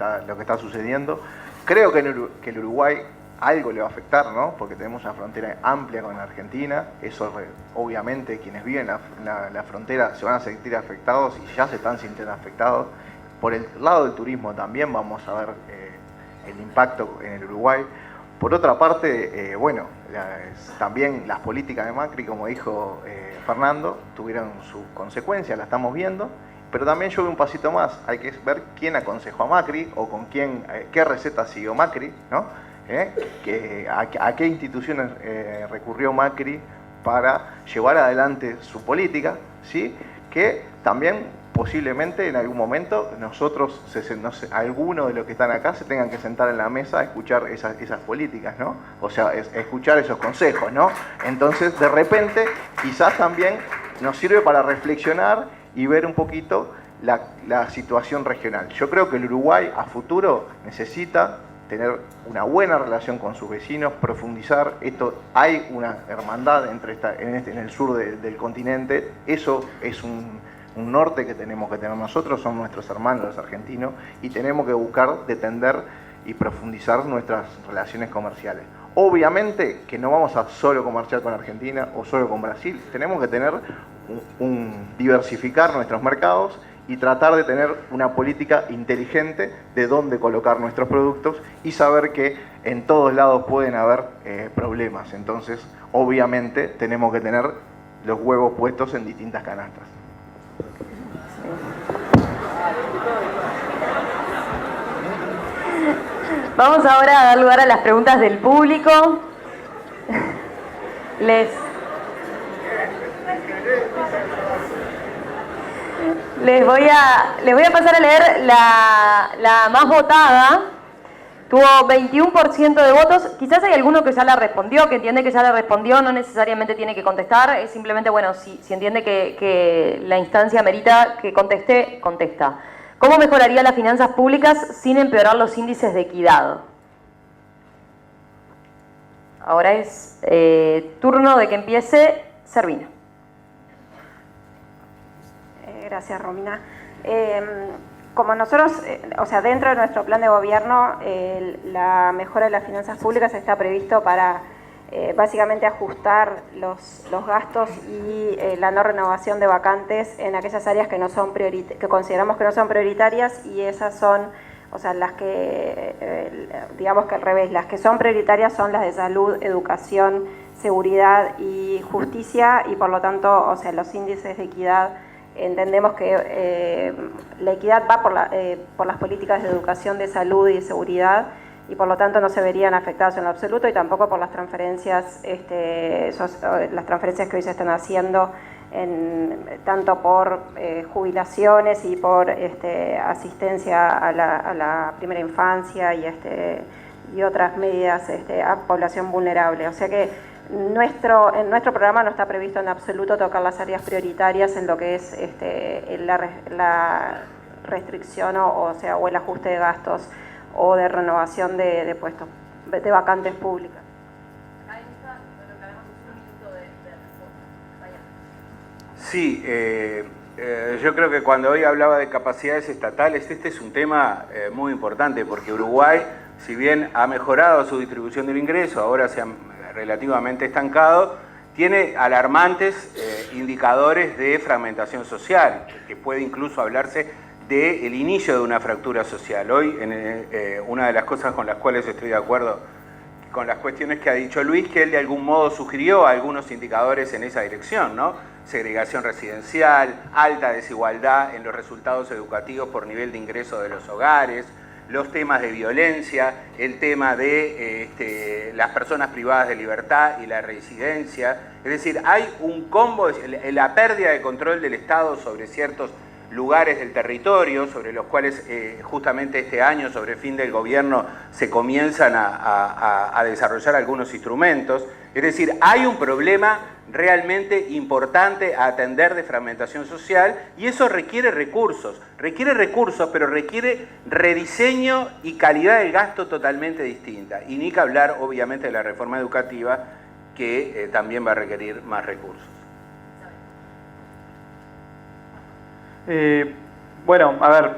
está sucediendo. Creo que el Uruguay algo le va a afectar, ¿no? Porque tenemos una frontera amplia con Argentina. Eso, obviamente, quienes viven en la frontera se van a sentir afectados y ya se están sintiendo afectados. Por el lado del turismo también vamos a ver el impacto en el Uruguay. Por otra parte, bueno, también las políticas de Macri, como dijo Fernando, tuvieron sus consecuencias, la estamos viendo, pero también yo veo un pasito más, hay que ver quién aconsejó a Macri o con quién, qué receta siguió Macri, ¿no? A qué instituciones recurrió Macri para llevar adelante su política, ¿sí? Que también posiblemente en algún momento nosotros, algunos de los que están acá, se tengan que sentar en la mesa a escuchar esas políticas, ¿no? O sea, escuchar esos consejos, ¿no? Entonces, de repente, quizás también nos sirve para reflexionar y ver un poquito la situación regional. Yo creo que el Uruguay a futuro necesita tener una buena relación con sus vecinos, profundizar. Hay una hermandad en el sur del continente. Eso es un norte que tenemos que tener nosotros, son nuestros hermanos los argentinos, y tenemos que buscar de tender y profundizar nuestras relaciones comerciales. Obviamente que no vamos a solo comerciar con Argentina o solo con Brasil, tenemos que tener diversificar nuestros mercados y tratar de tener una política inteligente de dónde colocar nuestros productos y saber que en todos lados pueden haber problemas. Entonces, obviamente, tenemos que tener los huevos puestos en distintas canastas. Vamos ahora a dar lugar a las preguntas del público. Les voy a pasar a leer la más votada. Tuvo 21% de votos. Quizás hay alguno que ya la respondió, que entiende que ya la respondió, no necesariamente tiene que contestar. Es simplemente, bueno, si entiende que la instancia merita que conteste, contesta. ¿Cómo mejoraría las finanzas públicas sin empeorar los índices de equidad? Ahora es turno de que empiece Servina. Gracias, Romina. Como nosotros, o sea, dentro de nuestro plan de gobierno, la mejora de las finanzas públicas está previsto para básicamente ajustar los gastos y la no renovación de vacantes en aquellas áreas que consideramos que no son prioritarias, y esas son, o sea, las que, digamos que al revés, las que son prioritarias son las de salud, educación, seguridad y justicia, y por lo tanto, o sea, los índices de equidad, entendemos que la equidad va por las políticas de educación, de salud y de seguridad, y por lo tanto no se verían afectados en lo absoluto, y tampoco por las transferencias, las transferencias que hoy se están haciendo, tanto por jubilaciones y por asistencia a la primera infancia y otras medidas a población vulnerable. O sea que en nuestro programa no está previsto en absoluto tocar las áreas prioritarias en lo que es la restricción o el ajuste de gastos o de renovación de puestos, de vacantes públicas. Sí, yo creo que cuando hoy hablaba de capacidades estatales, este es un tema muy importante, porque Uruguay, si bien ha mejorado su distribución del ingreso, ahora se ha relativamente estancado, tiene alarmantes indicadores de fragmentación social, que puede incluso hablarse del inicio de una fractura social. Hoy, una de las cosas con las cuales estoy de acuerdo con las cuestiones que ha dicho Luis, que él de algún modo sugirió algunos indicadores en esa dirección, ¿no? Segregación residencial, alta desigualdad en los resultados educativos por nivel de ingreso de los hogares, los temas de violencia, el tema de las personas privadas de libertad y la reincidencia. Es decir, hay un combo, la pérdida de control del Estado sobre ciertos lugares del territorio, sobre los cuales justamente este año, sobre el fin del gobierno, se comienzan a desarrollar algunos instrumentos. Es decir, hay un problema realmente importante a atender de fragmentación social, y eso requiere recursos, pero requiere rediseño y calidad del gasto totalmente distinta. Y ni que hablar, obviamente, de la reforma educativa, que también va a requerir más recursos. Bueno, a ver,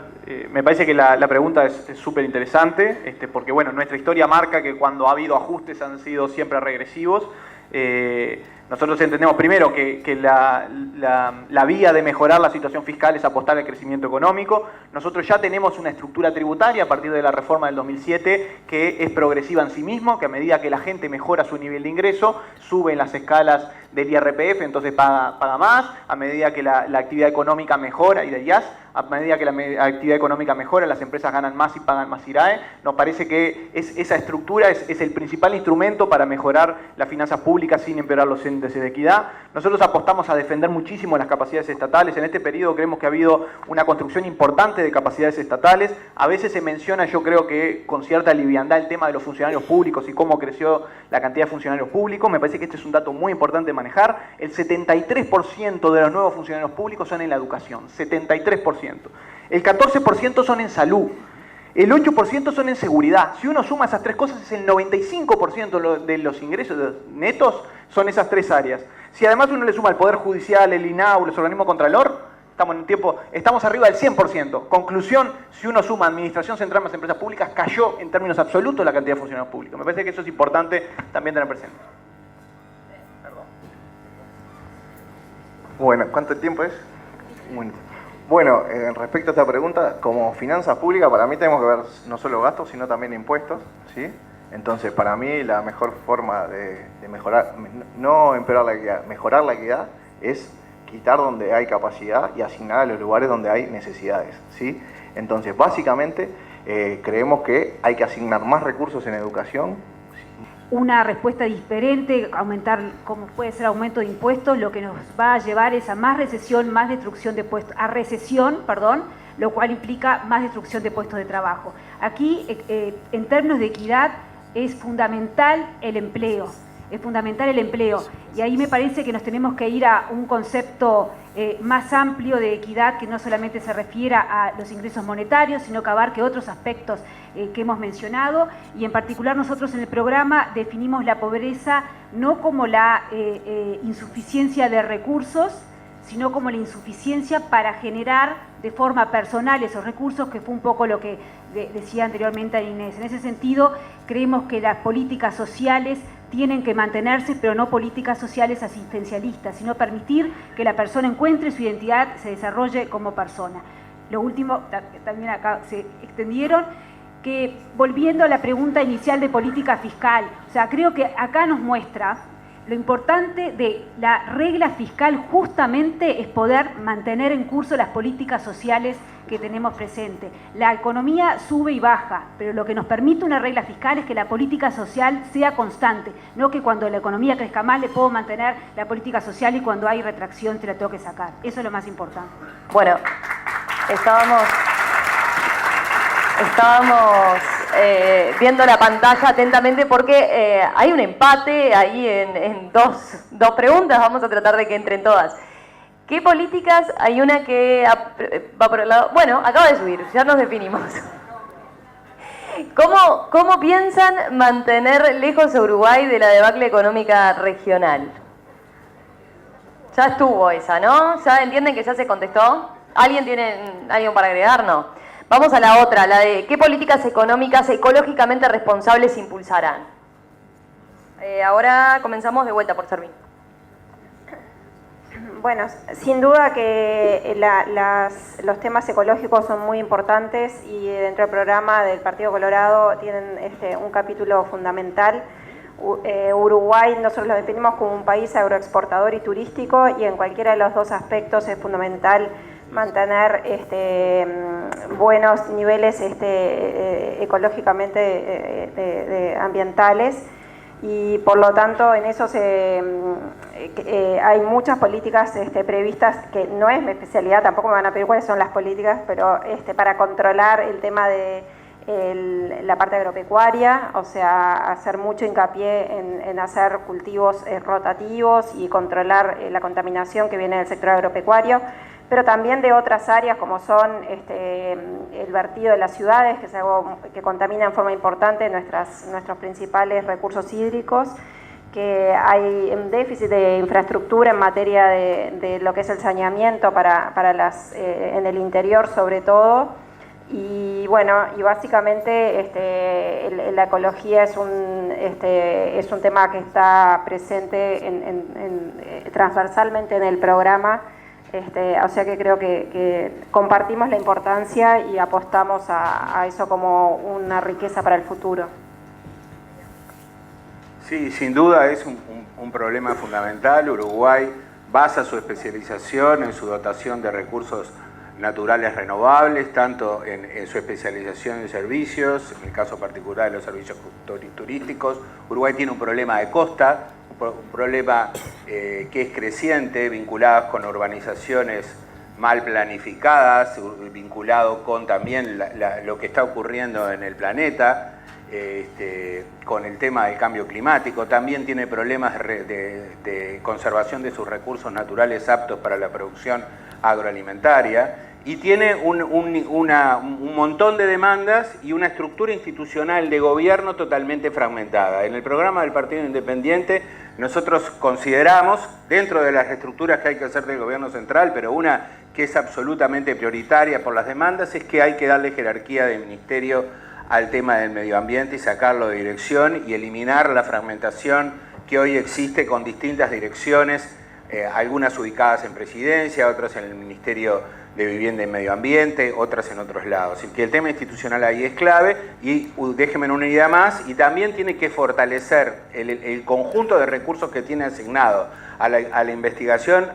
me parece que la pregunta es súper interesante, porque bueno, nuestra historia marca que cuando ha habido ajustes han sido siempre regresivos. Nosotros entendemos primero que la vía de mejorar la situación fiscal es apostar al crecimiento económico. Nosotros ya tenemos una estructura tributaria a partir de la reforma del 2007 que es progresiva en sí mismo, que a medida que la gente mejora su nivel de ingreso, sube en las escalas del IRPF, entonces paga más, a medida que la actividad económica mejora, y del IAS, a medida que la actividad económica mejora, las empresas ganan más y pagan más IRAE. Nos parece que esa estructura es el principal instrumento para mejorar las finanzas públicas sin empeorar los índices de equidad. Nosotros apostamos a defender muchísimo las capacidades estatales. En este periodo creemos que ha habido una construcción importante de capacidades estatales. A veces se menciona, yo creo que con cierta liviandad, el tema de los funcionarios públicos y cómo creció la cantidad de funcionarios públicos. Me parece que este es un dato muy importante de manejar. El 73% de los nuevos funcionarios públicos son en la educación, 73%. El 14% son en salud, el 8% son en seguridad. Si uno suma esas tres cosas, es el 95% de los ingresos netos son esas tres áreas. Si además uno le suma el Poder Judicial, el INAU, los organismos Contralor, estamos arriba del 100%. Conclusión, si uno suma Administración Central más empresas públicas, cayó en términos absolutos la cantidad de funcionarios públicos. Me parece que eso es importante también tener presente. Bueno, ¿cuánto tiempo es? Un minuto. Bueno, respecto a esta pregunta, como finanzas públicas, para mí tenemos que ver no solo gastos, sino también impuestos, ¿sí? Entonces, para mí, la mejor forma de mejorar, no empeorar la equidad, mejorar la equidad, es quitar donde hay capacidad y asignar a los lugares donde hay necesidades, ¿sí? Entonces, básicamente, creemos que hay que asignar más recursos en educación. Una respuesta diferente, aumentar, como puede ser aumento de impuestos, lo que nos va a llevar es a más recesión, más destrucción de puestos, lo cual implica más destrucción de puestos de trabajo. Aquí, en términos de equidad, es fundamental el empleo. Y ahí me parece que nos tenemos que ir a un concepto más amplio de equidad, que no solamente se refiera a los ingresos monetarios, sino que abarque otros aspectos que hemos mencionado. Y en particular nosotros en el programa definimos la pobreza no como la insuficiencia de recursos, sino como la insuficiencia para generar de forma personal esos recursos, que fue un poco lo que decía anteriormente Inés. En ese sentido, creemos que las políticas sociales tienen que mantenerse, pero no políticas sociales asistencialistas, sino permitir que la persona encuentre su identidad, se desarrolle como persona. Lo último, también acá se extendieron, que volviendo a la pregunta inicial de política fiscal, o sea, creo que acá nos muestra lo importante de la regla fiscal justamente es poder mantener en curso las políticas sociales que tenemos presente. La economía sube y baja, pero lo que nos permite una regla fiscal es que la política social sea constante, no que cuando la economía crezca más le puedo mantener la política social y cuando hay retracción te la tengo que sacar. Eso es lo más importante. Bueno, estábamos viendo la pantalla atentamente porque hay un empate ahí en dos preguntas, vamos a tratar de que entren todas. ¿Qué políticas? Hay una que va por el lado... Bueno, acaba de subir, ya nos definimos. ¿Cómo piensan mantener lejos a Uruguay de la debacle económica regional? Ya estuvo esa, ¿no? ¿Ya entienden que ya se contestó? ¿Alguien tiene algo para agregar? No. Vamos a la otra, la de ¿qué políticas económicas ecológicamente responsables impulsarán? Ahora comenzamos de vuelta por Servín. Bueno, sin duda que los temas ecológicos son muy importantes y dentro del programa del Partido Colorado tienen un capítulo fundamental. Uruguay nosotros lo definimos como un país agroexportador y turístico y en cualquiera de los dos aspectos es fundamental mantener buenos niveles ecológicamente ambientales y por lo tanto en eso hay muchas políticas previstas que no es mi especialidad, tampoco me van a pedir cuáles son las políticas, pero para controlar el tema de la parte agropecuaria, o sea, hacer mucho hincapié en hacer cultivos rotativos y controlar la contaminación que viene del sector agropecuario, pero también de otras áreas como son el vertido de las ciudades, que es algo que contamina en forma importante nuestros principales recursos hídricos, que hay un déficit de infraestructura en materia de lo que es el saneamiento en el interior sobre todo, y bueno, y básicamente la ecología es un tema que está presente transversalmente en el programa. O sea que creo que compartimos la importancia y apostamos a eso como una riqueza para el futuro. Sí, sin duda es un problema fundamental. Uruguay basa su especialización en su dotación de recursos naturales renovables, tanto en su especialización en servicios, en el caso particular de los servicios turísticos. Uruguay tiene un problema de costa, un problema que es creciente, vinculado con urbanizaciones mal planificadas, vinculado con también lo que está ocurriendo en el planeta, con el tema del cambio climático. También tiene problemas de conservación de sus recursos naturales aptos para la producción agroalimentaria y tiene un montón de demandas y una estructura institucional de gobierno totalmente fragmentada. En el programa del Partido Independiente nosotros consideramos, dentro de las estructuras que hay que hacer del gobierno central, pero una que es absolutamente prioritaria por las demandas, es que hay que darle jerarquía de ministerio al tema del medio ambiente y sacarlo de dirección y eliminar la fragmentación que hoy existe con distintas direcciones, algunas ubicadas en Presidencia, otras en el Ministerio de Vivienda y Medio Ambiente, otras en otros lados. Así que el tema institucional ahí es clave y déjenme una idea más, y también tiene que fortalecer el conjunto de recursos que tiene asignado a la investigación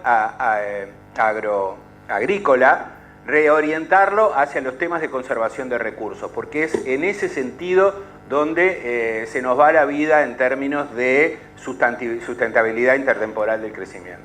agrícola, reorientarlo hacia los temas de conservación de recursos, porque es en ese sentido donde se nos va la vida en términos de sustentabilidad intertemporal del crecimiento.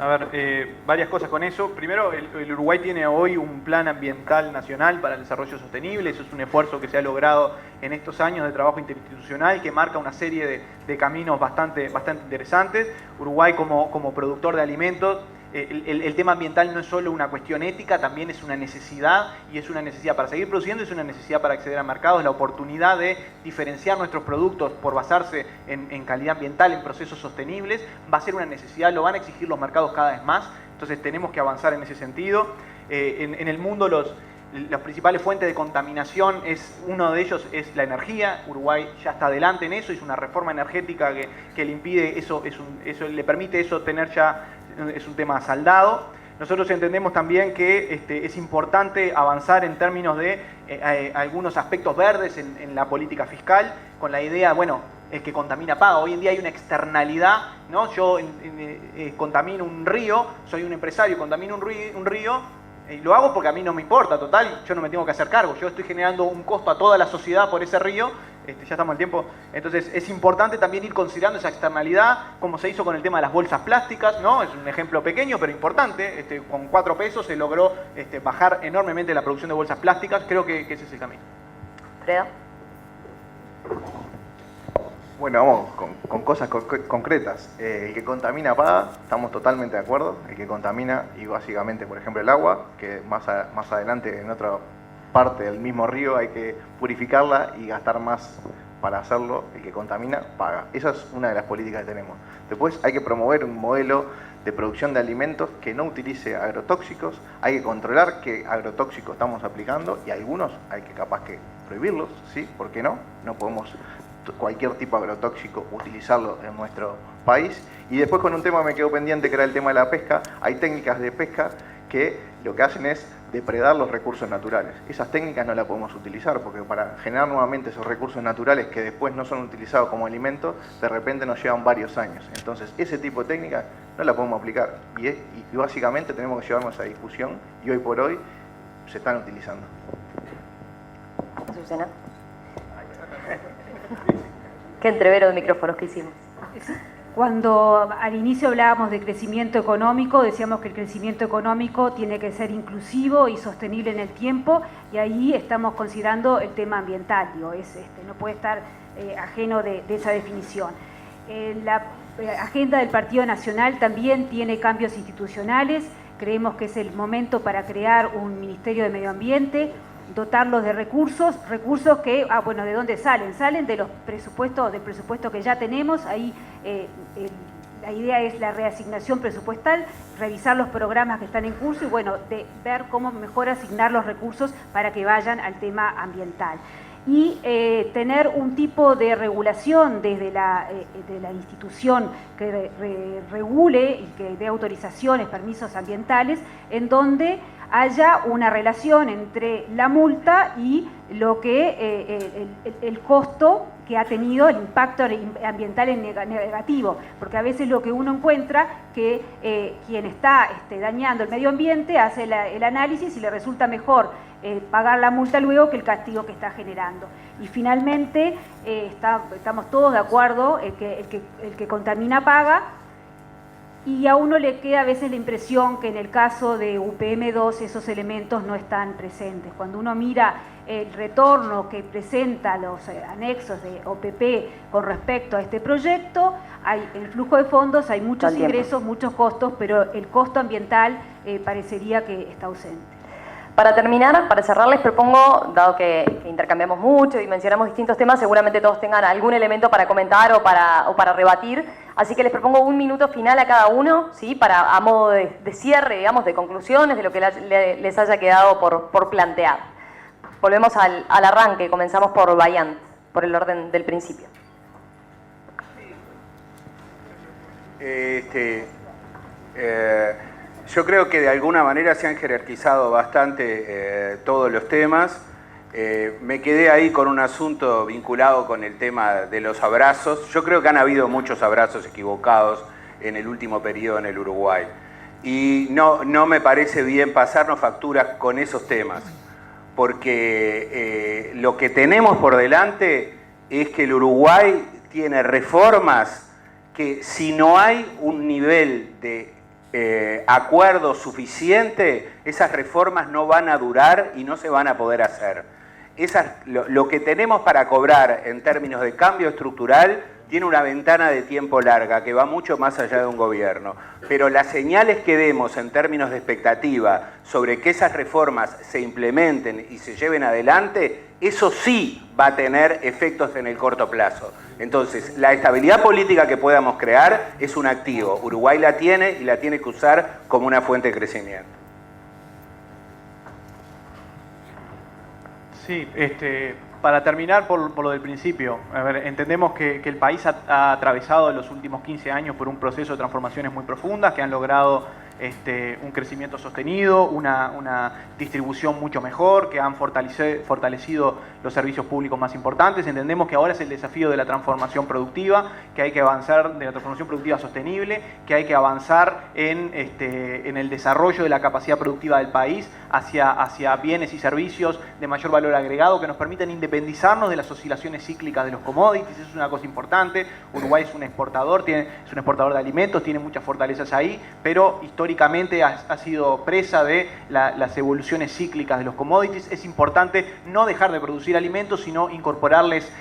A ver, varias cosas con eso. Primero, el Uruguay tiene hoy un plan ambiental nacional para el desarrollo sostenible. Eso es un esfuerzo que se ha logrado en estos años de trabajo interinstitucional que marca una serie de caminos bastante interesantes. Uruguay como productor de alimentos, el tema ambiental no es solo una cuestión ética, también es una necesidad, y es una necesidad para seguir produciendo, es una necesidad para acceder a mercados, la oportunidad de diferenciar nuestros productos por basarse en calidad ambiental, en procesos sostenibles, va a ser una necesidad, lo van a exigir los mercados cada vez más, entonces tenemos que avanzar en ese sentido. En el mundo las principales fuentes de contaminación, uno de ellos es la energía. Uruguay ya está adelante en eso, hizo una reforma energética que le impide eso, le permite eso tener ya, es un tema saldado. Nosotros entendemos también que es importante avanzar en términos de algunos aspectos verdes en la política fiscal, con la idea, bueno, el que contamina paga. Hoy en día hay una externalidad, ¿no? Yo contamino un río, soy un empresario, contamino un río, y lo hago porque a mí no me importa, total, yo no me tengo que hacer cargo. Yo estoy generando un costo a toda la sociedad por ese río, ya estamos al tiempo. Entonces es importante también ir considerando esa externalidad, como se hizo con el tema de las bolsas plásticas, ¿no? Es un ejemplo pequeño pero importante. Con 4 pesos se logró bajar enormemente la producción de bolsas plásticas. Creo que ese es el camino. Fredo. Bueno, vamos con cosas concretas. El que contamina paga, estamos totalmente de acuerdo. El que contamina, y básicamente, por ejemplo, el agua, que más adelante en otra parte del mismo río hay que purificarla y gastar más para hacerlo. El que contamina paga. Esa es una de las políticas que tenemos. Después hay que promover un modelo de producción de alimentos que no utilice agrotóxicos. Hay que controlar qué agrotóxicos estamos aplicando, y algunos hay que capaz que prohibirlos, ¿sí? ¿Por qué no? No podemos cualquier tipo de agrotóxico utilizarlo en nuestro país. Y después, con un tema me quedó pendiente, que era el tema de la pesca. Hay técnicas de pesca que lo que hacen es depredar los recursos naturales. Esas técnicas no las podemos utilizar, porque para generar nuevamente esos recursos naturales que después no son utilizados como alimento, de repente nos llevan varios años. Entonces ese tipo de técnicas no la podemos aplicar, y básicamente tenemos que llevarnos a discusión, y hoy por hoy se están utilizando. Susana. Qué entrevero de micrófonos que hicimos. Cuando al inicio hablábamos de crecimiento económico, decíamos que el crecimiento económico tiene que ser inclusivo y sostenible en el tiempo, y ahí estamos considerando el tema ambiental, digo, no puede estar ajeno de esa definición. La agenda del Partido Nacional también tiene cambios institucionales. Creemos que es el momento para crear un Ministerio de Medio Ambiente, dotarlos de recursos que, bueno, ¿de dónde salen? Salen de los presupuestos, del presupuesto que ya tenemos. Ahí la idea es la reasignación presupuestal, revisar los programas que están en curso y, bueno, de ver cómo mejor asignar los recursos para que vayan al tema ambiental. Y tener un tipo de regulación desde de la institución que regule y que dé autorizaciones, permisos ambientales, en donde haya una relación entre la multa y lo que el costo que ha tenido, el impacto ambiental en negativo, porque a veces lo que uno encuentra que quien está dañando el medio ambiente hace el análisis y le resulta mejor pagar la multa luego que el castigo que está generando. Y finalmente estamos todos de acuerdo que el que contamina paga. Y a uno le queda a veces la impresión que en el caso de UPM2 esos elementos no están presentes. Cuando uno mira el retorno que presenta los anexos de OPP con respecto a este proyecto, hay el flujo de fondos, hay muchos ingresos, muchos costos, pero el costo ambiental parecería que está ausente. Para terminar, para cerrar, les propongo, dado que intercambiamos mucho y mencionamos distintos temas, seguramente todos tengan algún elemento para comentar o para rebatir, así que les propongo 1 minuto final a cada uno, ¿sí? A modo de cierre, digamos, de conclusiones, de lo que les haya quedado por plantear. Volvemos al arranque, comenzamos por Bayant, por el orden del principio. Yo creo que de alguna manera se han jerarquizado bastante todos los temas. Me quedé ahí con un asunto vinculado con el tema de los abrazos. Yo creo que han habido muchos abrazos equivocados en el último periodo en el Uruguay. Y no me parece bien pasarnos facturas con esos temas, porque lo que tenemos por delante es que el Uruguay tiene reformas que, si no hay un nivel de acuerdo suficiente, esas reformas no van a durar y no se van a poder hacer. Lo que tenemos para cobrar en términos de cambio estructural tiene una ventana de tiempo larga que va mucho más allá de un gobierno, pero las señales que demos en términos de expectativa sobre que esas reformas se implementen y se lleven adelante, eso sí va a tener efectos en el corto plazo. Entonces, la estabilidad política que podamos crear es un activo. Uruguay la tiene y la tiene que usar como una fuente de crecimiento. Sí, para terminar por lo del principio, a ver, entendemos que el país ha atravesado en los últimos 15 años por un proceso de transformaciones muy profundas que han logrado un crecimiento sostenido, una distribución mucho mejor, que han fortalecido los servicios públicos más importantes. Entendemos que ahora es el desafío de la transformación productiva, que hay que avanzar, de la transformación productiva sostenible, que hay que avanzar en el desarrollo de la capacidad productiva del país hacia bienes y servicios de mayor valor agregado que nos permitan independizarnos de las oscilaciones cíclicas de los commodities. Eso es una cosa importante. Uruguay es un exportador, es un exportador de alimentos, tiene muchas fortalezas ahí, pero históricamente ha sido presa de las evoluciones cíclicas de los commodities. Es importante no dejar de producir alimentos, sino incorporarles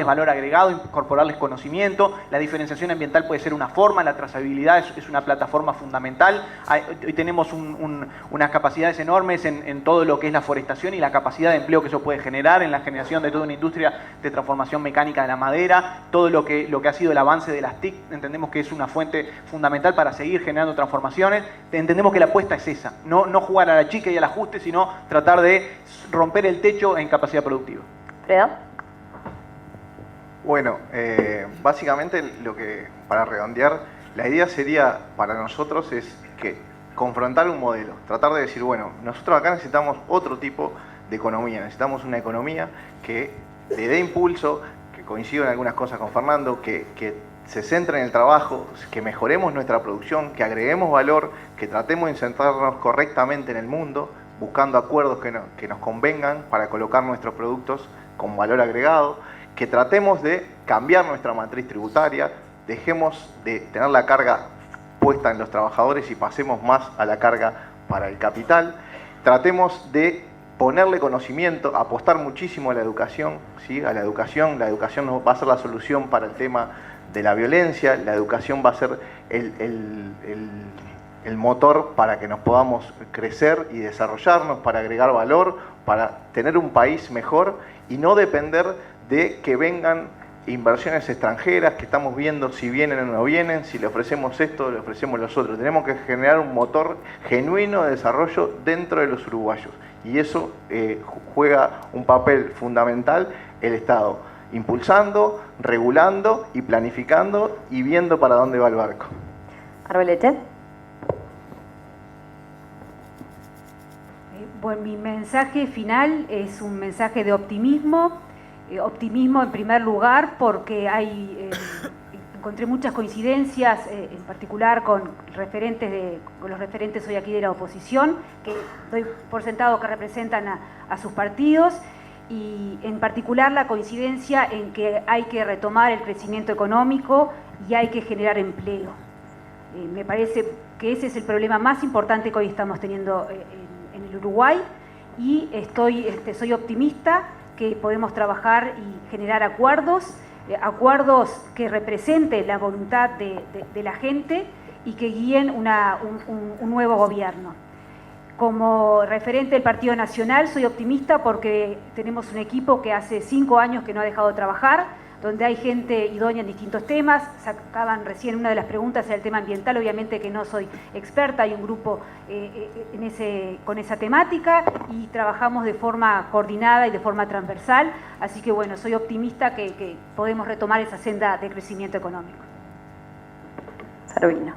valor agregado, incorporarles conocimiento. La diferenciación ambiental puede ser una forma, la trazabilidad es una plataforma fundamental. Hoy tenemos unas capacidades enormes en todo lo que es la forestación y la capacidad de empleo que eso puede generar en la generación de toda una industria de transformación mecánica de la madera. Todo lo que ha sido el avance de las TIC, entendemos que es una fuente fundamental para seguir generando transformaciones. Entendemos que la apuesta es esa, no jugar a la chica y al ajuste, sino tratar de romper el techo en capacidad productiva. ¿Fredo? Bueno, básicamente para redondear, la idea sería para nosotros es que confrontar un modelo, tratar de decir, bueno, nosotros acá necesitamos otro tipo de economía, necesitamos una economía que le dé impulso, que coincida en algunas cosas con Fernando, que se centre en el trabajo, que mejoremos nuestra producción, que agreguemos valor, que tratemos de centrarnos correctamente en el mundo, buscando acuerdos que nos convengan para colocar nuestros productos con valor agregado, que tratemos de cambiar nuestra matriz tributaria, dejemos de tener la carga puesta en los trabajadores y pasemos más a la carga para el capital, tratemos de ponerle conocimiento, apostar muchísimo a la educación, ¿sí? La educación no va a ser la solución para el tema de la violencia, la educación va a ser el motor para que nos podamos crecer y desarrollarnos, para agregar valor, para tener un país mejor y no depender de que vengan inversiones extranjeras, que estamos viendo si vienen o no vienen, si le ofrecemos esto o le ofrecemos los otros. Tenemos que generar un motor genuino de desarrollo dentro de los uruguayos y eso juega un papel fundamental el Estado, impulsando, regulando y planificando y viendo para dónde va el barco. Arbolete. Bueno, mi mensaje final es un mensaje de optimismo. Optimismo en primer lugar porque encontré muchas coincidencias, en particular con los referentes hoy aquí de la oposición, que doy por sentado que representan a sus partidos, y en particular la coincidencia en que hay que retomar el crecimiento económico y hay que generar empleo. Me parece que ese es el problema más importante que hoy estamos teniendo en el Uruguay y soy optimista que podemos trabajar y generar acuerdos que representen la voluntad de la gente y que guíen un nuevo gobierno. Como referente del Partido Nacional soy optimista porque tenemos un equipo que hace 5 años que no ha dejado de trabajar, donde hay gente idónea en distintos temas. Sacaban recién una de las preguntas el tema ambiental, obviamente que no soy experta, hay un grupo con esa temática y trabajamos de forma coordinada y de forma transversal, así que bueno, soy optimista que podemos retomar esa senda de crecimiento económico. Sarvino.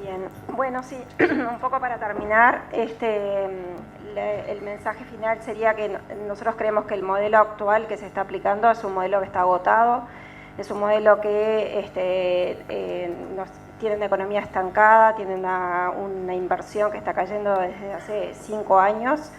Bien, bueno, sí, un poco para terminar, el mensaje final sería que nosotros creemos que el modelo actual que se está aplicando es un modelo que está agotado, es un modelo que tiene una economía estancada, tiene una inversión que está cayendo desde hace 5 años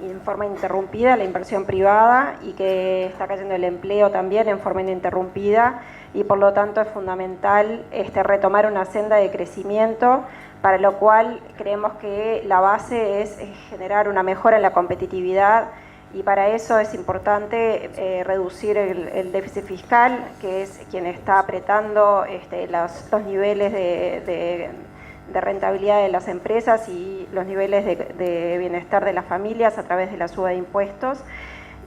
y en forma interrumpida, la inversión privada, y que está cayendo el empleo también en forma ininterrumpida, y por lo tanto es fundamental retomar una senda de crecimiento, para lo cual creemos que la base es generar una mejora en la competitividad, y para eso es importante reducir el déficit fiscal, que es quien está apretando los niveles de rentabilidad de las empresas y los niveles de bienestar de las familias a través de la suba de impuestos.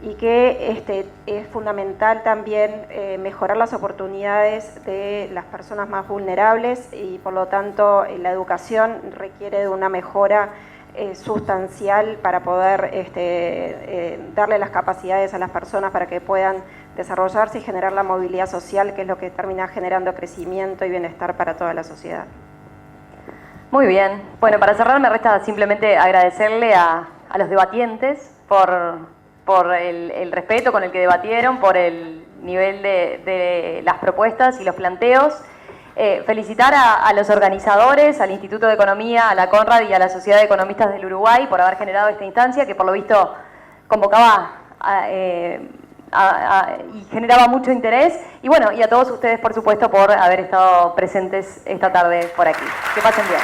y que es fundamental también mejorar las oportunidades de las personas más vulnerables y por lo tanto la educación requiere de una mejora sustancial para poder darle las capacidades a las personas para que puedan desarrollarse y generar la movilidad social, que es lo que termina generando crecimiento y bienestar para toda la sociedad. Muy bien. Bueno, para cerrar me resta simplemente agradecerle a los debatientes por el respeto con el que debatieron, por el nivel de las propuestas y los planteos. Felicitar a los organizadores, al Instituto de Economía, a la CONRAD y a la Sociedad de Economistas del Uruguay por haber generado esta instancia que por lo visto convocaba y generaba mucho interés. Y bueno, y a todos ustedes, por supuesto, por haber estado presentes esta tarde por aquí. Que pasen bien.